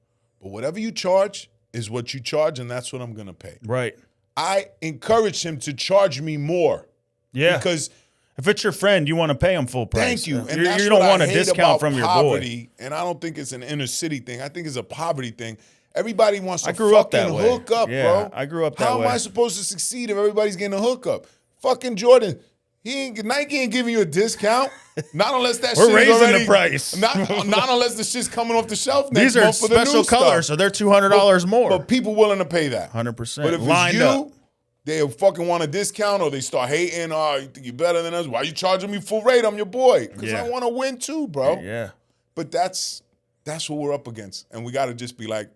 but whatever you charge is what you charge, and that's what I'm going to pay. Right. I encouraged him to charge me more. Yeah. Because if it's your friend, you want to pay him full price. Thank you. And you don't want a discount from your boy. And I don't think it's an inner city thing. I think it's a poverty thing. Everybody wants to fucking hook up, bro. I grew up that way. How am I supposed to succeed if everybody's getting a hookup? Fucking Jordan, Nike ain't giving you a discount. Not unless that We're shit raising is already, the price. Not unless the shit's coming off the shelf next These are month for the special new colors, stuff. so they're $200 more. But people willing to pay that. 100%. But if it's you, they fucking want a discount or they start hating, oh, you think you're better than us? Why you charging me full rate? I'm your boy. Because I want to win too, bro. Yeah. But that's what we're up against. And we got to just be like,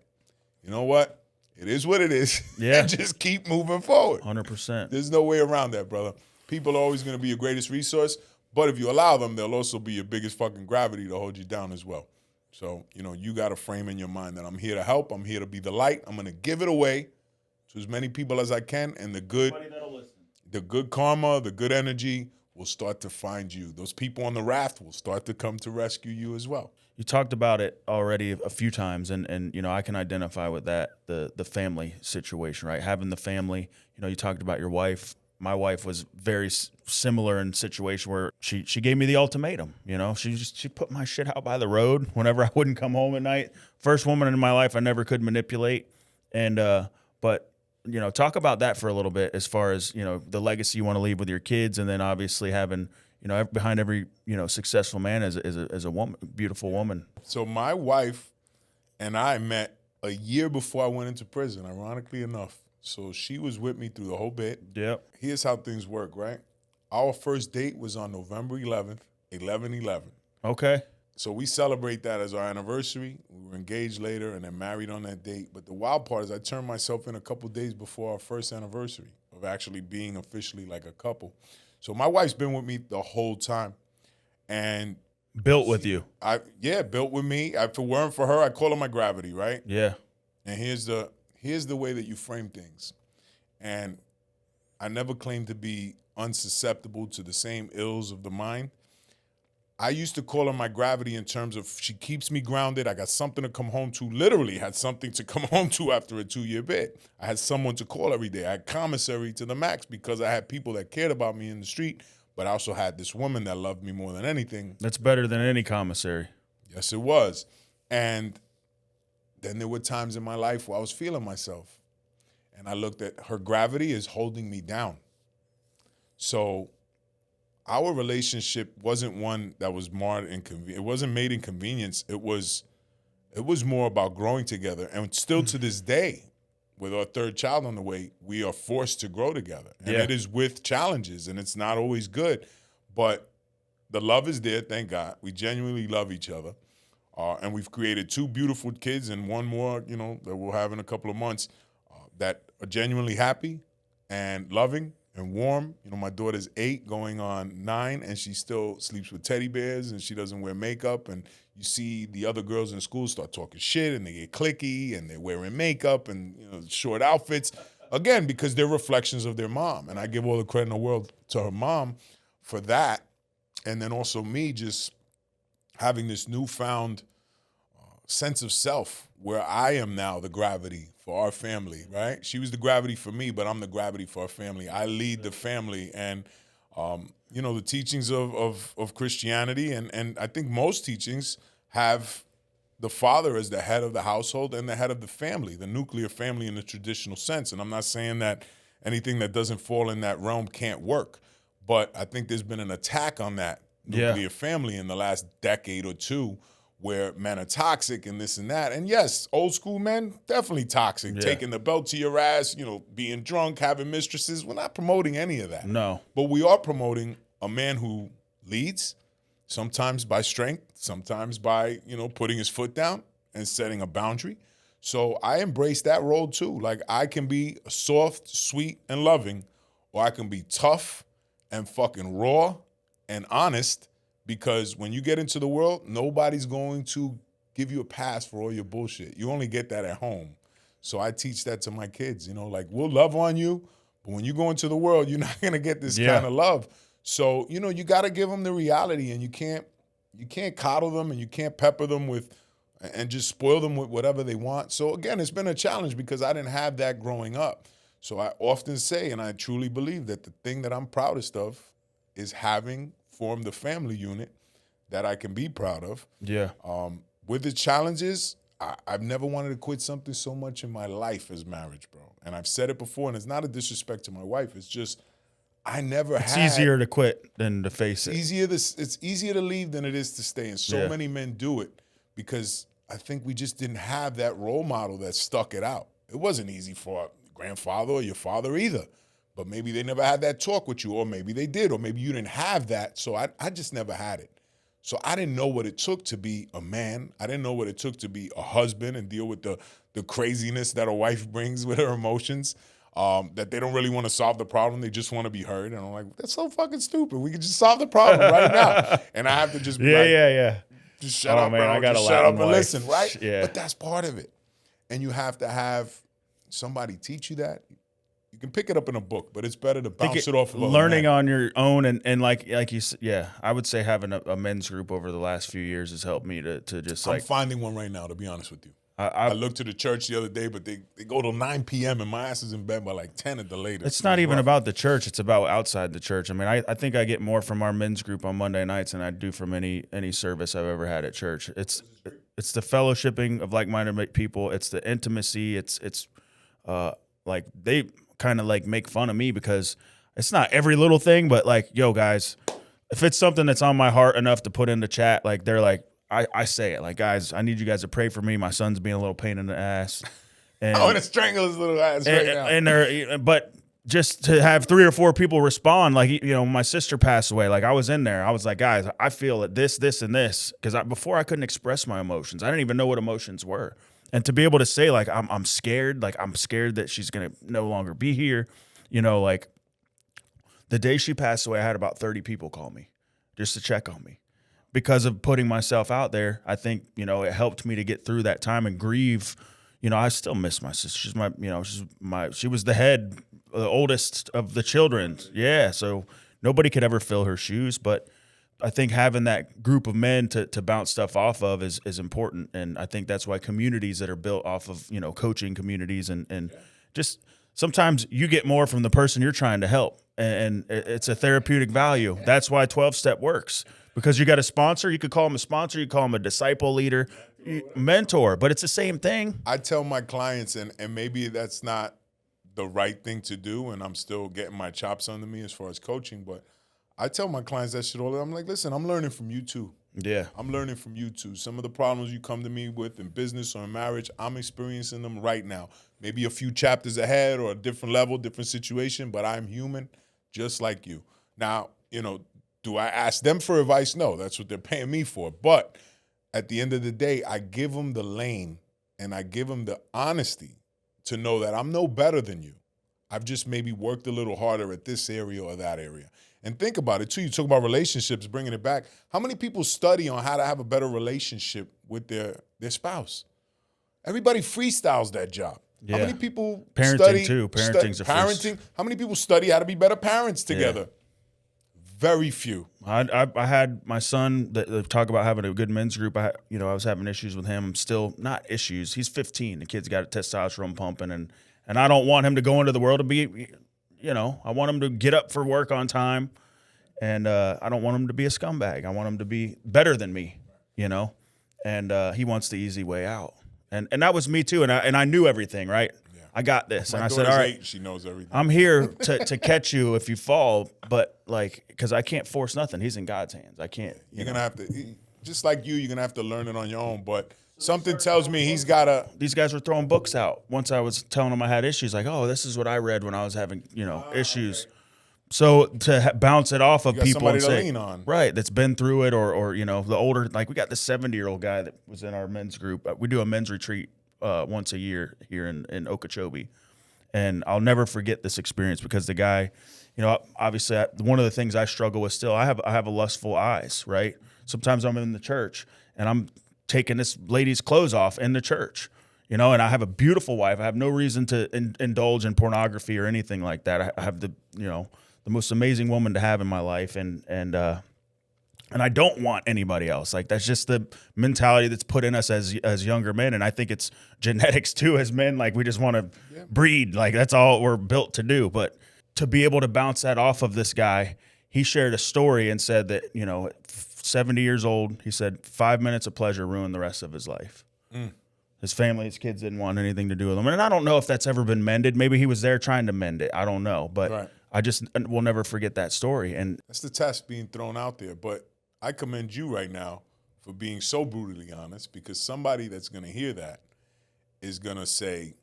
you know what? It is what it is. Yeah. And just keep moving forward. 100%. There's no way around that, brother. People are always going to be your greatest resource. But if you allow them, they'll also be your biggest fucking gravity to hold you down as well. So, you know, you got to frame in your mind that I'm here to help. I'm here to be the light. I'm going to give it away to as many people as I can. And the good karma, the good energy will start to find you. Those people on the raft will start to come to rescue you as well. You talked about it already a few times, and you know, I can identify with that, the family situation, right? Having the family, you know, you talked about your wife. My wife was very similar in a situation where she gave me the ultimatum, you know? She put my shit out by the road whenever I wouldn't come home at night. First woman in my life I never could manipulate. And but you know, talk about that for a little bit as far as, you know, the legacy you want to leave with your kids, and then obviously having, you know, behind every, you know, successful man is a woman, beautiful woman. So my wife and I met a year before I went into prison, ironically enough. So she was with me through the whole bit. Yep. Here's how things work, right? Our first date was on November 11th, 11/11. Okay. So we celebrate that as our anniversary. We were engaged later and then married on that date. But the wild part is I turned myself in a couple days before our first anniversary of actually being officially like a couple. So my wife's been with me the whole time. And built with you. Built with me. If it weren't for her, I'd call her my gravity, right? Yeah. And here's the way that you frame things. And I never claimed to be unsusceptible to the same ills of the mind. I used to call her my gravity in terms of she keeps me grounded. I got something to come home to. Literally had something to come home to after a 2-year bid. I had someone to call every day. I had commissary to the max because I had people that cared about me in the street, but I also had this woman that loved me more than anything. That's better than any commissary. Yes, it was. And then there were times in my life where I was feeling myself. And I looked at her gravity is holding me down. So our relationship wasn't one that was marred it wasn't made in convenience. It was more about growing together. And still to this day, with our third child on the way, we are forced to grow together. And it is with challenges, and it's not always good. But the love is there, thank God. We genuinely love each other. And we've created 2 beautiful kids and one more, you know, that we'll have in a couple of months that are genuinely happy and loving and warm. You know, my daughter's 8 going on 9, and she still sleeps with teddy bears, and she doesn't wear makeup. And you see the other girls in school start talking shit, and they get cliquey, and they're wearing makeup and, you know, short outfits. Again, because they're reflections of their mom. And I give all the credit in the world to her mom for that. And then also me just having this newfound sense of self where I am now the gravity for our family, right? She was the gravity for me, but I'm the gravity for our family. I lead the family. And, the teachings of Christianity, and I think most teachings have the father as the head of the household and the head of the family, the nuclear family in the traditional sense. And I'm not saying that anything that doesn't fall in that realm can't work, but I think there's been an attack on that nuclear family in the last decade or two, where men are toxic and this and that. And yes, old school men, definitely toxic, taking the belt to your ass, being drunk, having mistresses. We're not promoting any of that. No. But we are promoting a man who leads, sometimes by strength, sometimes by, putting his foot down and setting a boundary. So I embrace that role too. Like, I can be soft, sweet, and loving, or I can be tough and fucking raw and honest. Because when you get into the world, nobody's going to give you a pass for all your bullshit. You only get that at home. So I teach that to my kids, we'll love on you, but when you go into the world, you're not going to get this kind of love. So, you got to give them the reality, and you can't coddle them, and you can't pepper them and just spoil them with whatever they want. So again, it's been a challenge because I didn't have that growing up. So I often say, and I truly believe, that the thing that I'm proudest of is having formed a family unit that I can be proud of. Yeah. With the challenges, I've never wanted to quit something so much in my life as marriage, bro. And I've said it before, and it's not a disrespect to my wife. It's just It's easier to quit than to face it. It's easier to leave than it is to stay. And so many men do it because I think we just didn't have that role model that stuck it out. It wasn't easy for a grandfather or your father either. But maybe they never had that talk with you, or maybe they did, or maybe you didn't have that. So I just never had it. So I didn't know what it took to be a man. I didn't know what it took to be a husband and deal with the craziness that a wife brings with her emotions, that they don't really want to solve the problem. They just want to be heard. And I'm like, that's so fucking stupid. We could just solve the problem right now. And I have to just be just shut up, man, bro. I got just a shut loud up and wife. listen, right? Yeah. But that's part of it. And you have to have somebody teach you that. You can pick it up in a book, but it's better to bounce it off of learning on your own, and like you said, I would say having a men's group over the last few years has helped me to just I'm finding one right now, to be honest with you. I looked to the church the other day, but they go till 9 p.m. and my ass is in bed by like 10 at the latest. It's not even about the church; it's about outside the church. I mean, I think I get more from our men's group on Monday nights than I do from any service I've ever had at church. It's the fellowshipping of like-minded people. It's the intimacy. It's like they kind of like make fun of me because it's not every little thing, but like, yo, guys, if it's something that's on my heart enough to put in the chat, like they're like, I say it, like, guys, I need you guys to pray for me. My son's being a little pain in the ass. And, I want to strangle his little ass right now. And but just to have 3 or 4 people respond, like, my sister passed away. Like, I was in there. I was like, guys, I feel it, this, and this. Because before I couldn't express my emotions. I didn't even know what emotions were. And to be able to say, like, I'm scared. Like, I'm scared that she's going to no longer be here. Like, the day she passed away, I had about 30 people call me just to check on me. Because of putting myself out there, I think, it helped me to get through that time and grieve. I still miss my sister. She was the head, the oldest of the children. Yeah, so nobody could ever fill her shoes. But I think having that group of men to bounce stuff off of is important. And I think that's why communities that are built off of, coaching communities and just sometimes you get more from the person you're trying to help. And it's a therapeutic value. That's why 12-step works. Because you got a sponsor, you could call him a sponsor, you call him a disciple leader, mentor, but it's the same thing. I tell my clients, and maybe that's not the right thing to do, and I'm still getting my chops under me as far as coaching, but I tell my clients that shit all the time. I'm like, listen, I'm learning from you too. Yeah. I'm learning from you too. Some of the problems you come to me with in business or in marriage, I'm experiencing them right now. Maybe a few chapters ahead or a different level, different situation, but I'm human just like you. Now, do I ask them for advice? No, that's what they're paying me for. But at the end of the day, I give them the lane and I give them the honesty to know that I'm no better than you. I've just maybe worked a little harder at this area or that area. And think about it, too. You talk about relationships, bringing it back. How many people study on how to have a better relationship with their spouse? Everybody freestyles that job. Yeah. How many people Parenting, study? too. Parenting's a parenting. How many people study how to be better parents together? Very few. I had my son that talk about having a good men's group. I was having issues with him. Still not issues. He's 15. The kid's got a testosterone pumping, and I don't want him to go into the world to be, I want him to get up for work on time, and I don't want him to be a scumbag. I want him to be better than me, and he wants the easy way out. And that was me too. And I knew everything, right? Yeah. I got this. And I said, all right, 8, she knows everything. I'm here to catch you if you fall, but because I can't force nothing. He's in God's hands. I can't. You're going to have to, just like you're going to have to learn it on your own. But something tells me he's got to. These guys were throwing books out. Once I was telling them I had issues, like, oh, this is what I read when I was having, issues. So to bounce it off of people and say, lean on. Right, that's been through it, or the older, like we got the 70-year-old guy that was in our men's group. We do a men's retreat once a year here in Okeechobee, and I'll never forget this experience because the guy, obviously one of the things I struggle with still, I have a lustful eyes, right? Sometimes I'm in the church and I'm taking this lady's clothes off in the church, and I have a beautiful wife. I have no reason to indulge in pornography or anything like that. I have the most amazing woman to have in my life, and I don't want anybody else. Like, that's just the mentality that's put in us as younger men, and I think it's genetics too as men. Like, we just want to breed. Like, that's all we're built to do. But to be able to bounce that off of this guy, he shared a story and said that, at 70 years old, he said 5 minutes of pleasure ruined the rest of his life. His family, his kids didn't want anything to do with him. And I don't know if that's ever been mended. Maybe he was there trying to mend it. I don't know. But right. I just will never forget that story. And that's the test being thrown out there. But I commend you right now for being so brutally honest, because somebody that's going to hear that is going to say,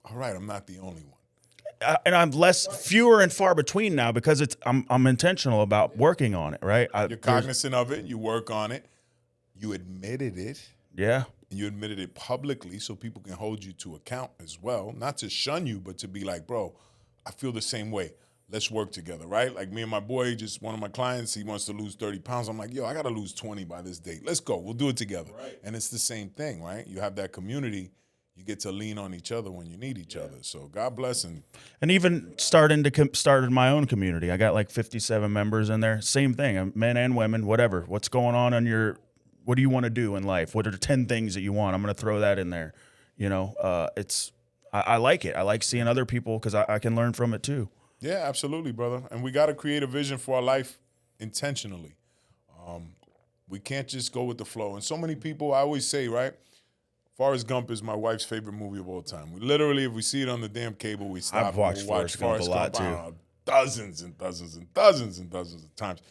all right, I'm not the only one. And I'm fewer and far between now because I'm intentional about working on it, right? You're cognizant of it. You work on it. You admitted it. Yeah. And you admitted it publicly so people can hold you to account as well. Not to shun you, but to be like, bro, I feel the same way. Let's work together, right? Like me and my boy, just one of my clients, he wants to lose 30 pounds. I'm like, yo, I got to lose 20 by this date. Let's go. We'll do it together. Right. And it's the same thing, right? You have that community. You get to lean on each other when you need each other. So God bless. And even started my own community. I got like 57 members in there. Same thing, men and women, whatever. What's going on what do you want to do in life? What are the 10 things that you want? I'm going to throw that in there. I like it. I like seeing other people because I can learn from it too. Yeah, absolutely, brother. And we got to create a vision for our life intentionally. We can't just go with the flow. And so many people, I always say, right, Forrest Gump is my wife's favorite movie of all time. We literally, if we see it on the damn cable, we stop. I've watched Forrest Gump a lot too. Dozens and dozens and dozens and dozens of times.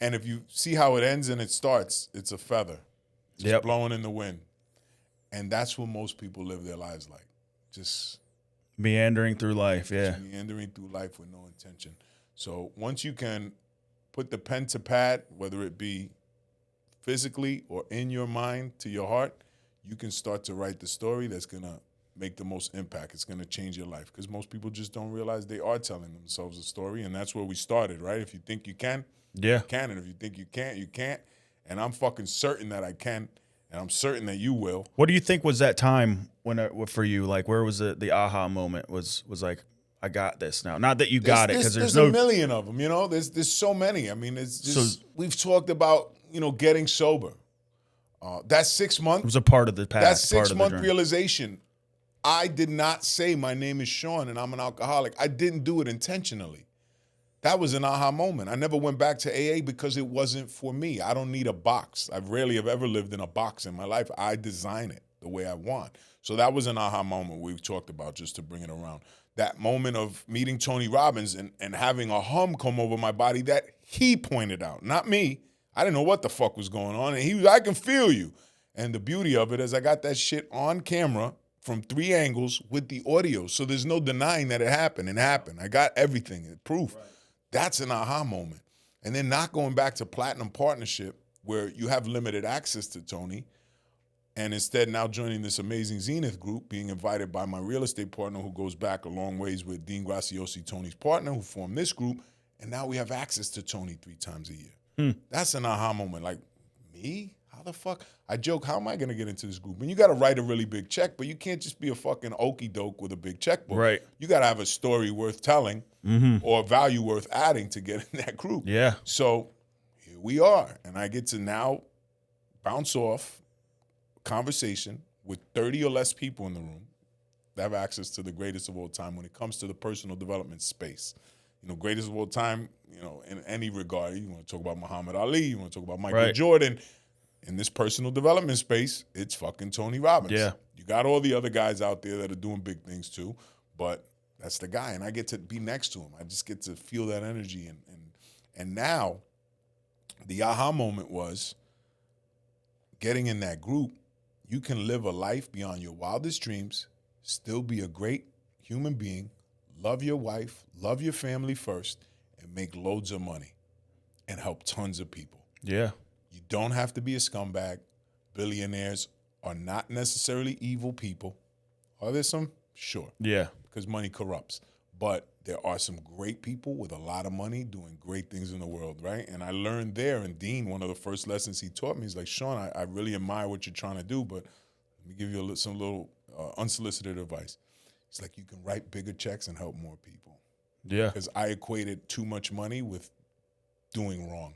And if you see how it ends and it starts, it's a feather just blowing in the wind. And that's what most people live their lives like. Just meandering through life, meandering through life with no intention. So once you can put the pen to pad, whether it be physically or in your mind to your heart, you can start to write the story that's going to make the most impact. It's going to change your life because most people just don't realize they are telling themselves a story, and that's where we started, right? If you think you can, you can, and if you think you can't, you can't. And I'm fucking certain that I can, and I'm certain that you will. What do you think was that time for you? Like, where was the aha moment? Was like, I got this now. Not that you got it, because there's a million of them. There's so many. I mean, it's just we've talked about getting sober. That 6 month was a part of the path. That 6 month realization. I did not say my name is Sean and I'm an alcoholic. I didn't do it intentionally. That was an aha moment. I never went back to AA because it wasn't for me. I don't need a box. I rarely have ever lived in a box in my life. I design it the way I want. So that was an aha moment we've talked about, just to bring it around. That moment of meeting Tony Robbins and having a hum come over my body that he pointed out, not me. I didn't know what the fuck was going on. And he was, I can feel you. And the beauty of it is I got that shit on camera from 3 angles with the audio. So there's no denying that it happened. It happened. I got everything, proof. Right. That's an aha moment. And then not going back to Platinum Partnership where you have limited access to Tony, and instead now joining this amazing Zenith group, being invited by my real estate partner who goes back a long ways with Dean Graciosi, Tony's partner, who formed this group. And now we have access to Tony 3 times a year. That's an aha moment. Like, me? how the fuck? I joke, how am I going to get into this group? And you got to write a really big check, but you can't just be a fucking okie doke with a big checkbook. Right. You got to have a story worth telling or value worth adding to get in that group. Yeah. So here we are. And I get to now bounce off conversation with 30 or less people in the room that have access to the greatest of all time when it comes to the personal development space. Greatest of all time, in any regard. You want to talk about Muhammad Ali, you want to talk about Michael Jordan. In this personal development space, it's fucking Tony Robbins. Yeah. You got all the other guys out there that are doing big things too, but that's the guy, and I get to be next to him. I just get to feel that energy, and now the aha moment was getting in that group. You can live a life beyond your wildest dreams, still be a great human being, love your wife, love your family first, and make loads of money and help tons of people. Yeah. You don't have to be a scumbag. Billionaires are not necessarily evil people. Are there some? Sure. Yeah. Because money corrupts. But there are some great people with a lot of money doing great things in the world, right? And I learned there, and Dean, one of the first lessons he taught me is like, Sean, I really admire what you're trying to do, but let me give you some little unsolicited advice. It's like you can write bigger checks and help more people. Yeah. Because I equated too much money with doing wrong.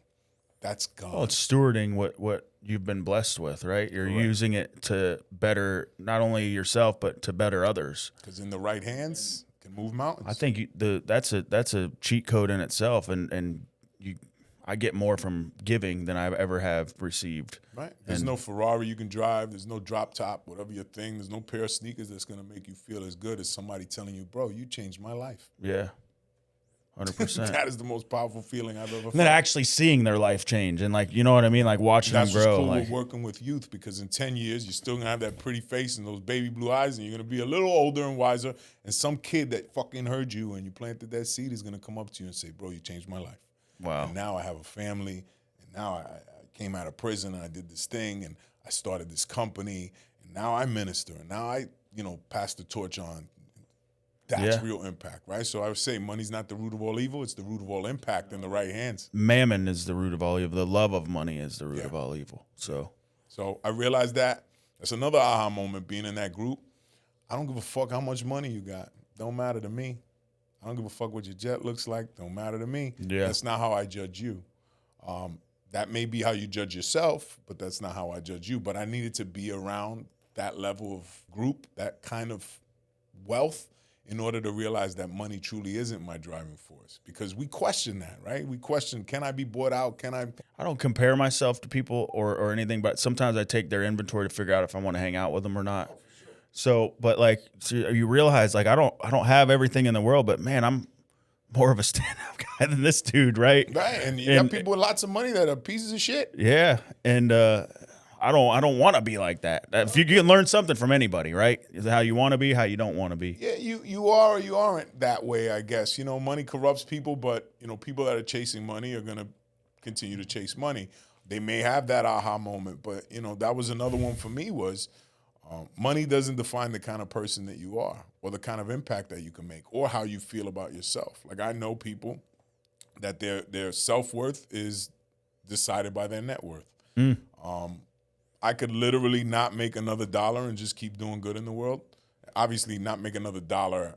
That's gone. Well, it's stewarding what you've been blessed with, right? You're using it to better not only yourself but to better others. Because in the right hands, it can move mountains. I think that's a cheat code in itself, and I get more from giving than I've ever have received. Right. There's no Ferrari you can drive. There's no drop top, whatever your thing. There's no pair of sneakers that's going to make you feel as good as somebody telling you, bro, you changed my life. Yeah. 100%. That is the most powerful feeling I've ever felt. And then actually seeing their life change and, like, you know what I mean? Like watching That's them grow. Cool like with working with youth, because in 10 years, you're still going to have that pretty face and those baby blue eyes, and you're going to be a little older and wiser. And some kid that fucking heard you and you planted that seed is going to come up to you and say, bro, you changed my life. Wow. And now I have a family, and now I came out of prison and I did this thing, and I started this company, and now I minister, and now I, pass the torch on. That's real impact, right? So I would say money's not the root of all evil. It's the root of all impact in the right hands. Mammon is the root of all evil. The love of money is the root of all evil. So I realized that. That's another aha moment, being in that group. I don't give a fuck how much money you got. Don't matter to me. I don't give a fuck what your jet looks like. Don't matter to me. Yeah. That's not how I judge you. That may be how you judge yourself, but that's not how I judge you. But I needed to be around that level of group, that kind of wealth, in order to realize that money truly isn't my driving force. Because we question that, right? We question, can I be bought out? I don't compare myself to people or anything, but sometimes I take their inventory to figure out if I want to hang out with them or not. So, but like, so you realize, like, I don't have everything in the world, but man, I'm more of a stand-up guy than this dude, right? Right, and you got people with lots of money that are pieces of shit. Yeah, and I don't want to be like that. If you can learn something from anybody, right? Is how you want to be, how you don't want to be. Yeah, you are or you aren't that way, I guess. Money corrupts people, but people that are chasing money are gonna continue to chase money. They may have that aha moment, but that was another one for me. Was money doesn't define the kind of person that you are, or the kind of impact that you can make, or how you feel about yourself. Like, I know people that their self-worth is decided by their net worth. I could literally not make another dollar and just keep doing good in the world. Obviously, not make another dollar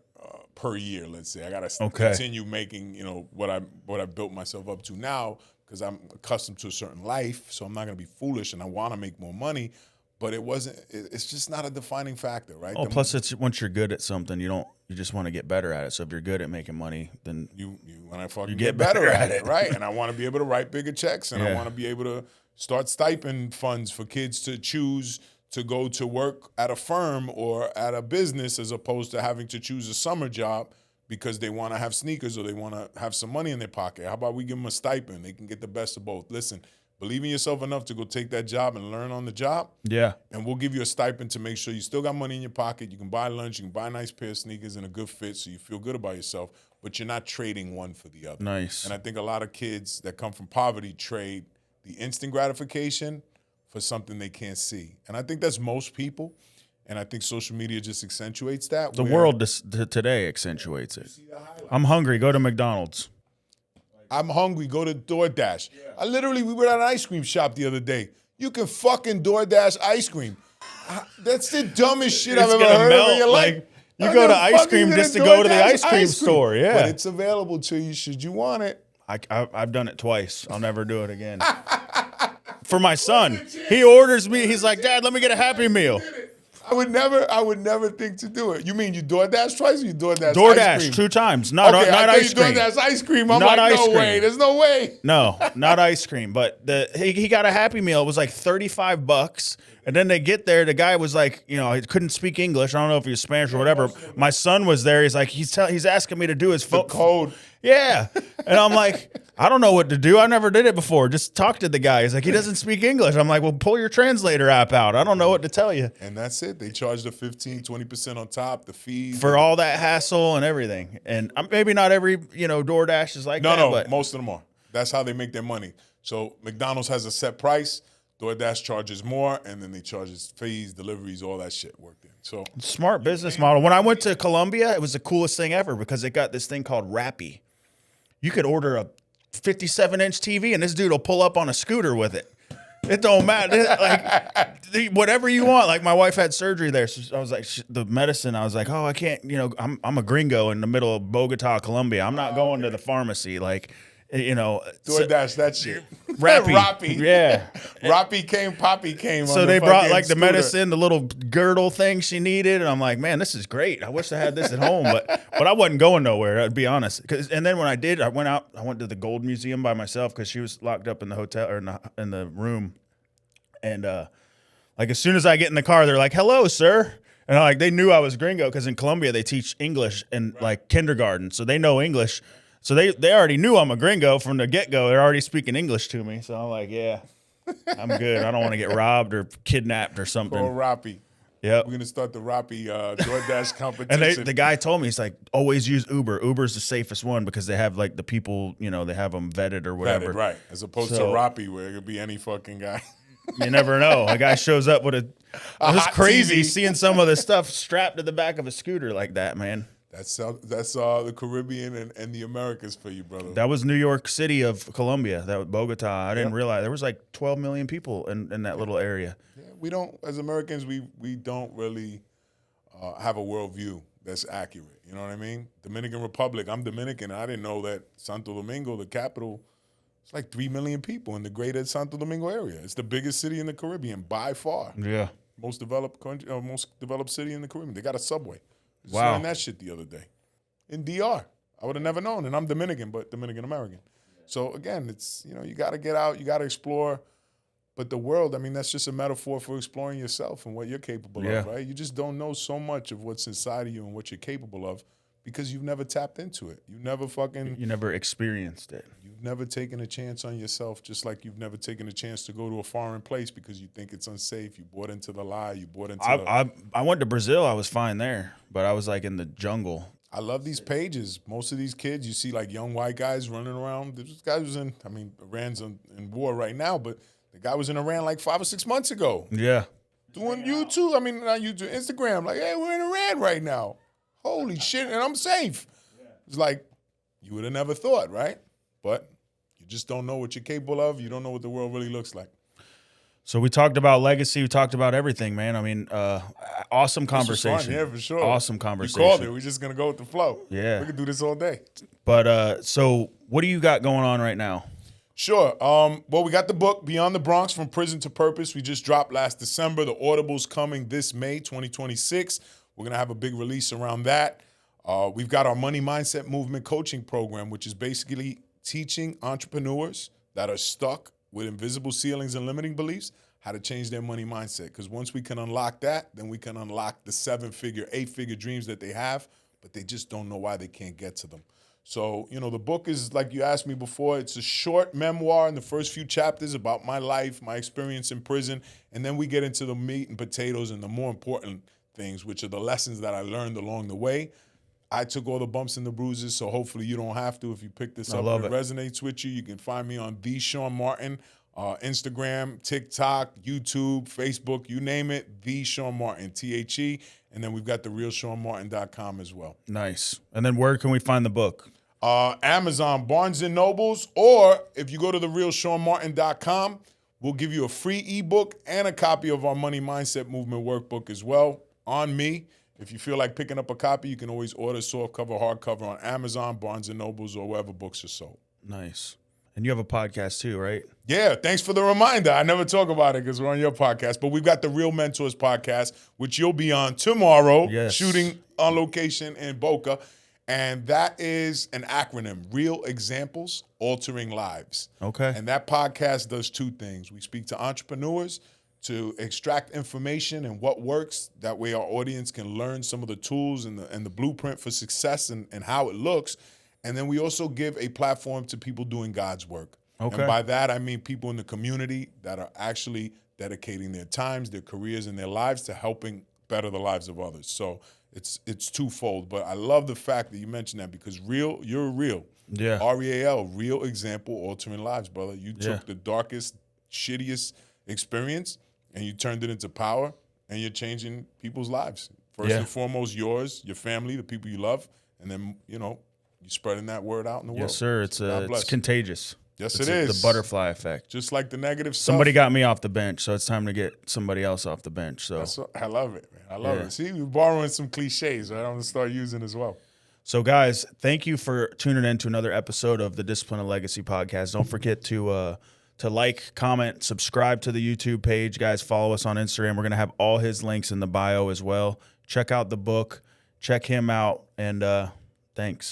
per year. Let's say I got to continue making what I built myself up to now, because I'm accustomed to a certain life. So I'm not going to be foolish, and I want to make more money. But it's just not a defining factor, right? Oh, plus it's once you're good at something, you just want to get better at it. So if you're good at making money, then you want to fucking get better at it, right? And I want to be able to write bigger checks, and I want to be able to start stipend funds for kids to choose to go to work at a firm or at a business, as opposed to having to choose a summer job because they want to have sneakers or they want to have some money in their pocket. How about we give them a stipend? They can get the best of both. Listen, believe in yourself enough to go take that job and learn on the job. Yeah. And we'll give you a stipend to make sure you still got money in your pocket. You can buy lunch, you can buy a nice pair of sneakers and a good fit, so you feel good about yourself, but you're not trading one for the other. Nice. And I think a lot of kids that come from poverty trade the instant gratification for something they can't see. And I think that's most people. And I think social media just accentuates that. The world today accentuates it. I'm hungry. Go to McDonald's. I'm hungry. Go to DoorDash. We were at an ice cream shop the other day. You can fucking DoorDash ice cream. That's the dumbest shit I've It's ever gonna heard melt, of in your life. like, you go to ice cream just to go to the ice cream store, yeah. But it's available to you should you want it. I've done it twice. I'll never do it again. For my son, he orders me. He's like, Dad, let me get a Happy Meal. I would never think to do it. You mean you DoorDash twice or you DoorDash ice DoorDash cream? 2 times. Not ice cream. DoorDash ice cream. I'm Not like, ice no cream. way. There's no way. No, not ice cream. But he got a Happy Meal. It was like $35. And then they get there. The guy was like, he couldn't speak English. I don't know if he was Spanish or whatever. My son was there. He's like, he's asking me to do his phone code. Yeah. And I'm like, I don't know what to do. I never did it before. Just talk to the guy. He's like, he doesn't speak English. I'm like, well, pull your translator app out. I don't know what to tell you. And that's it. They charge the 15-20% on top, the fees. For all that hassle and everything. And maybe not every, DoorDash is like that. No, but most of them are. That's how they make their money. So McDonald's has a set price. DoorDash charges more, and then they charge fees, deliveries, all that shit worked in. So smart business model. When I went to Colombia, it was the coolest thing ever because it got this thing called Rappi. You could order a 57-inch TV, and this dude will pull up on a scooter with it. It don't matter. Like whatever you want. Like my wife had surgery there, so I was like, the medicine. I was like, oh, I can't. I'm a gringo in the middle of Bogota, Colombia. I'm not going to the pharmacy. Like. DoorDash that shit. Rappi. Yeah. Rappi came, Poppy came. So they brought like the medicine, the little girdle thing she needed. And I'm like, man, this is great. I wish I had this at home, but I wasn't going nowhere, I'd be honest. And then when I did, I went to the Gold Museum by myself because she was locked up in the hotel or in the room. And like as soon as I get in the car, they're like, hello, sir. And they knew I was gringo because in Colombia they teach English in like kindergarten. So they know English. So they already knew I'm a gringo from the get-go. They're already speaking English to me. So I'm like, yeah, I'm good. I don't want to get robbed or kidnapped or something. Or Rappi. Yep. We're going to start the Rappi DoorDash competition. And the guy told me, he's like, always use Uber. Uber's the safest one because they have like the people, they have them vetted or whatever. Vetted, right. As opposed to Rappi where it could be any fucking guy. You never know. A guy shows up with it was crazy TV. Seeing some of the stuff strapped to the back of a scooter like that, man. That's the Caribbean and the Americas for you, brother. That was New York City of Colombia. That was Bogota. I didn't realize there was like 12 million people in that little area. Yeah, we don't, as Americans, we don't really have a worldview that's accurate. You know what I mean? Dominican Republic. I'm Dominican. I didn't know that Santo Domingo, the capital, it's like 3 million people in the greater Santo Domingo area. It's the biggest city in the Caribbean by far. Yeah. Most developed country, most developed city in the Caribbean. They got a subway. Wow. Learned that shit the other day. In DR. I would have never known. And I'm Dominican, but Dominican American. So again, it's, you got to get out, you got to explore. But the world, that's just a metaphor for exploring yourself and what you're capable of, right? You just don't know so much of what's inside of you and what you're capable of because you've never tapped into it. You never experienced it. You've never taken a chance on yourself, just like you've never taken a chance to go to a foreign place because you think it's unsafe. You bought into the lie. You bought into I went to Brazil. I was fine there, but I was like in the jungle. I love these pages. Most of these kids, you see like young white guys running around. This guy was Iran's in war right now, but the guy was in Iran like 5 or 6 months ago. Yeah. Doing YouTube. Not YouTube, Instagram. Like, hey, we're in Iran right now. Holy shit, and I'm safe. It's like, you would have never thought, right? But you just don't know what you're capable of. You don't know what the world really looks like. So we talked about legacy. We talked about everything, man. Awesome conversation. Fun, yeah, for sure. Awesome conversation. You called it. We're just going to go with the flow. Yeah. We could do this all day. But so what do you got going on right now? Sure. Well, we got the book, Beyond the Bronx, From Prison to Purpose. We just dropped last December. The Audible's coming this May 2026. We're going to have a big release around that. We've got our Money Mindset Movement coaching program, which is basically teaching entrepreneurs that are stuck with invisible ceilings and limiting beliefs how to change their money mindset. Because once we can unlock that, then we can unlock the 7-figure, 8-figure dreams that they have, but they just don't know why they can't get to them. So, the book is, like you asked me before, it's a short memoir in the first few chapters about my life, my experience in prison, and then we get into the meat and potatoes and the more important things, which are the lessons that I learned along the way. I took all the bumps and the bruises, so hopefully you don't have to. If you pick this up and it resonates with you, you can find me on The Sean Martin, Instagram, TikTok, YouTube, Facebook, you name it, The Sean Martin, THE. And then we've got therealseanmartin.com as well. Nice. And then where can we find the book? Amazon, Barnes & Nobles, or if you go to therealseanmartin.com, We'll give you a free ebook and a copy of our Money Mindset Movement workbook as well on me. If you feel like picking up a copy, you can always order softcover, hardcover on Amazon, Barnes & Nobles, or wherever books are sold. Nice. And you have a podcast too, right? Yeah, thanks for the reminder. I never talk about it because we're on your podcast, but we've got the Real Mentors podcast, which you'll be on tomorrow, Yes. shooting on location in Boca. And that is an acronym, Real Examples, Altering Lives. Okay. And that podcast does two things. We speak to entrepreneurs to extract information and what works. That way our audience can learn some of the tools and the blueprint for success and how it looks. And then we also give a platform to people doing God's work. Okay. And by that, I mean people in the community that are actually dedicating their times, their careers, and their lives to helping better the lives of others. So it's twofold. But I love the fact that you mentioned that because you're real. Yeah. REAL, real example, altering lives, brother. You took the darkest, shittiest experience and you turned it into power, and you're changing people's lives. First and foremost, yours, your family, the people you love, and then, you're spreading that word out in the world. Yes, sir. It's contagious. Yes, It's it is. the butterfly effect. Just like the negative stuff. Somebody got me off the bench, so it's time to get somebody else off the bench. So I love it, man. I love it. See, we're borrowing some cliches, right? I'm going to start using as well. So, guys, thank you for tuning in to another episode of the Discipline and Legacy podcast. Don't forget to like, comment, subscribe to the YouTube page. Guys, follow us on Instagram. We're going to have all his links in the bio as well. Check out the book. Check him out. And thanks.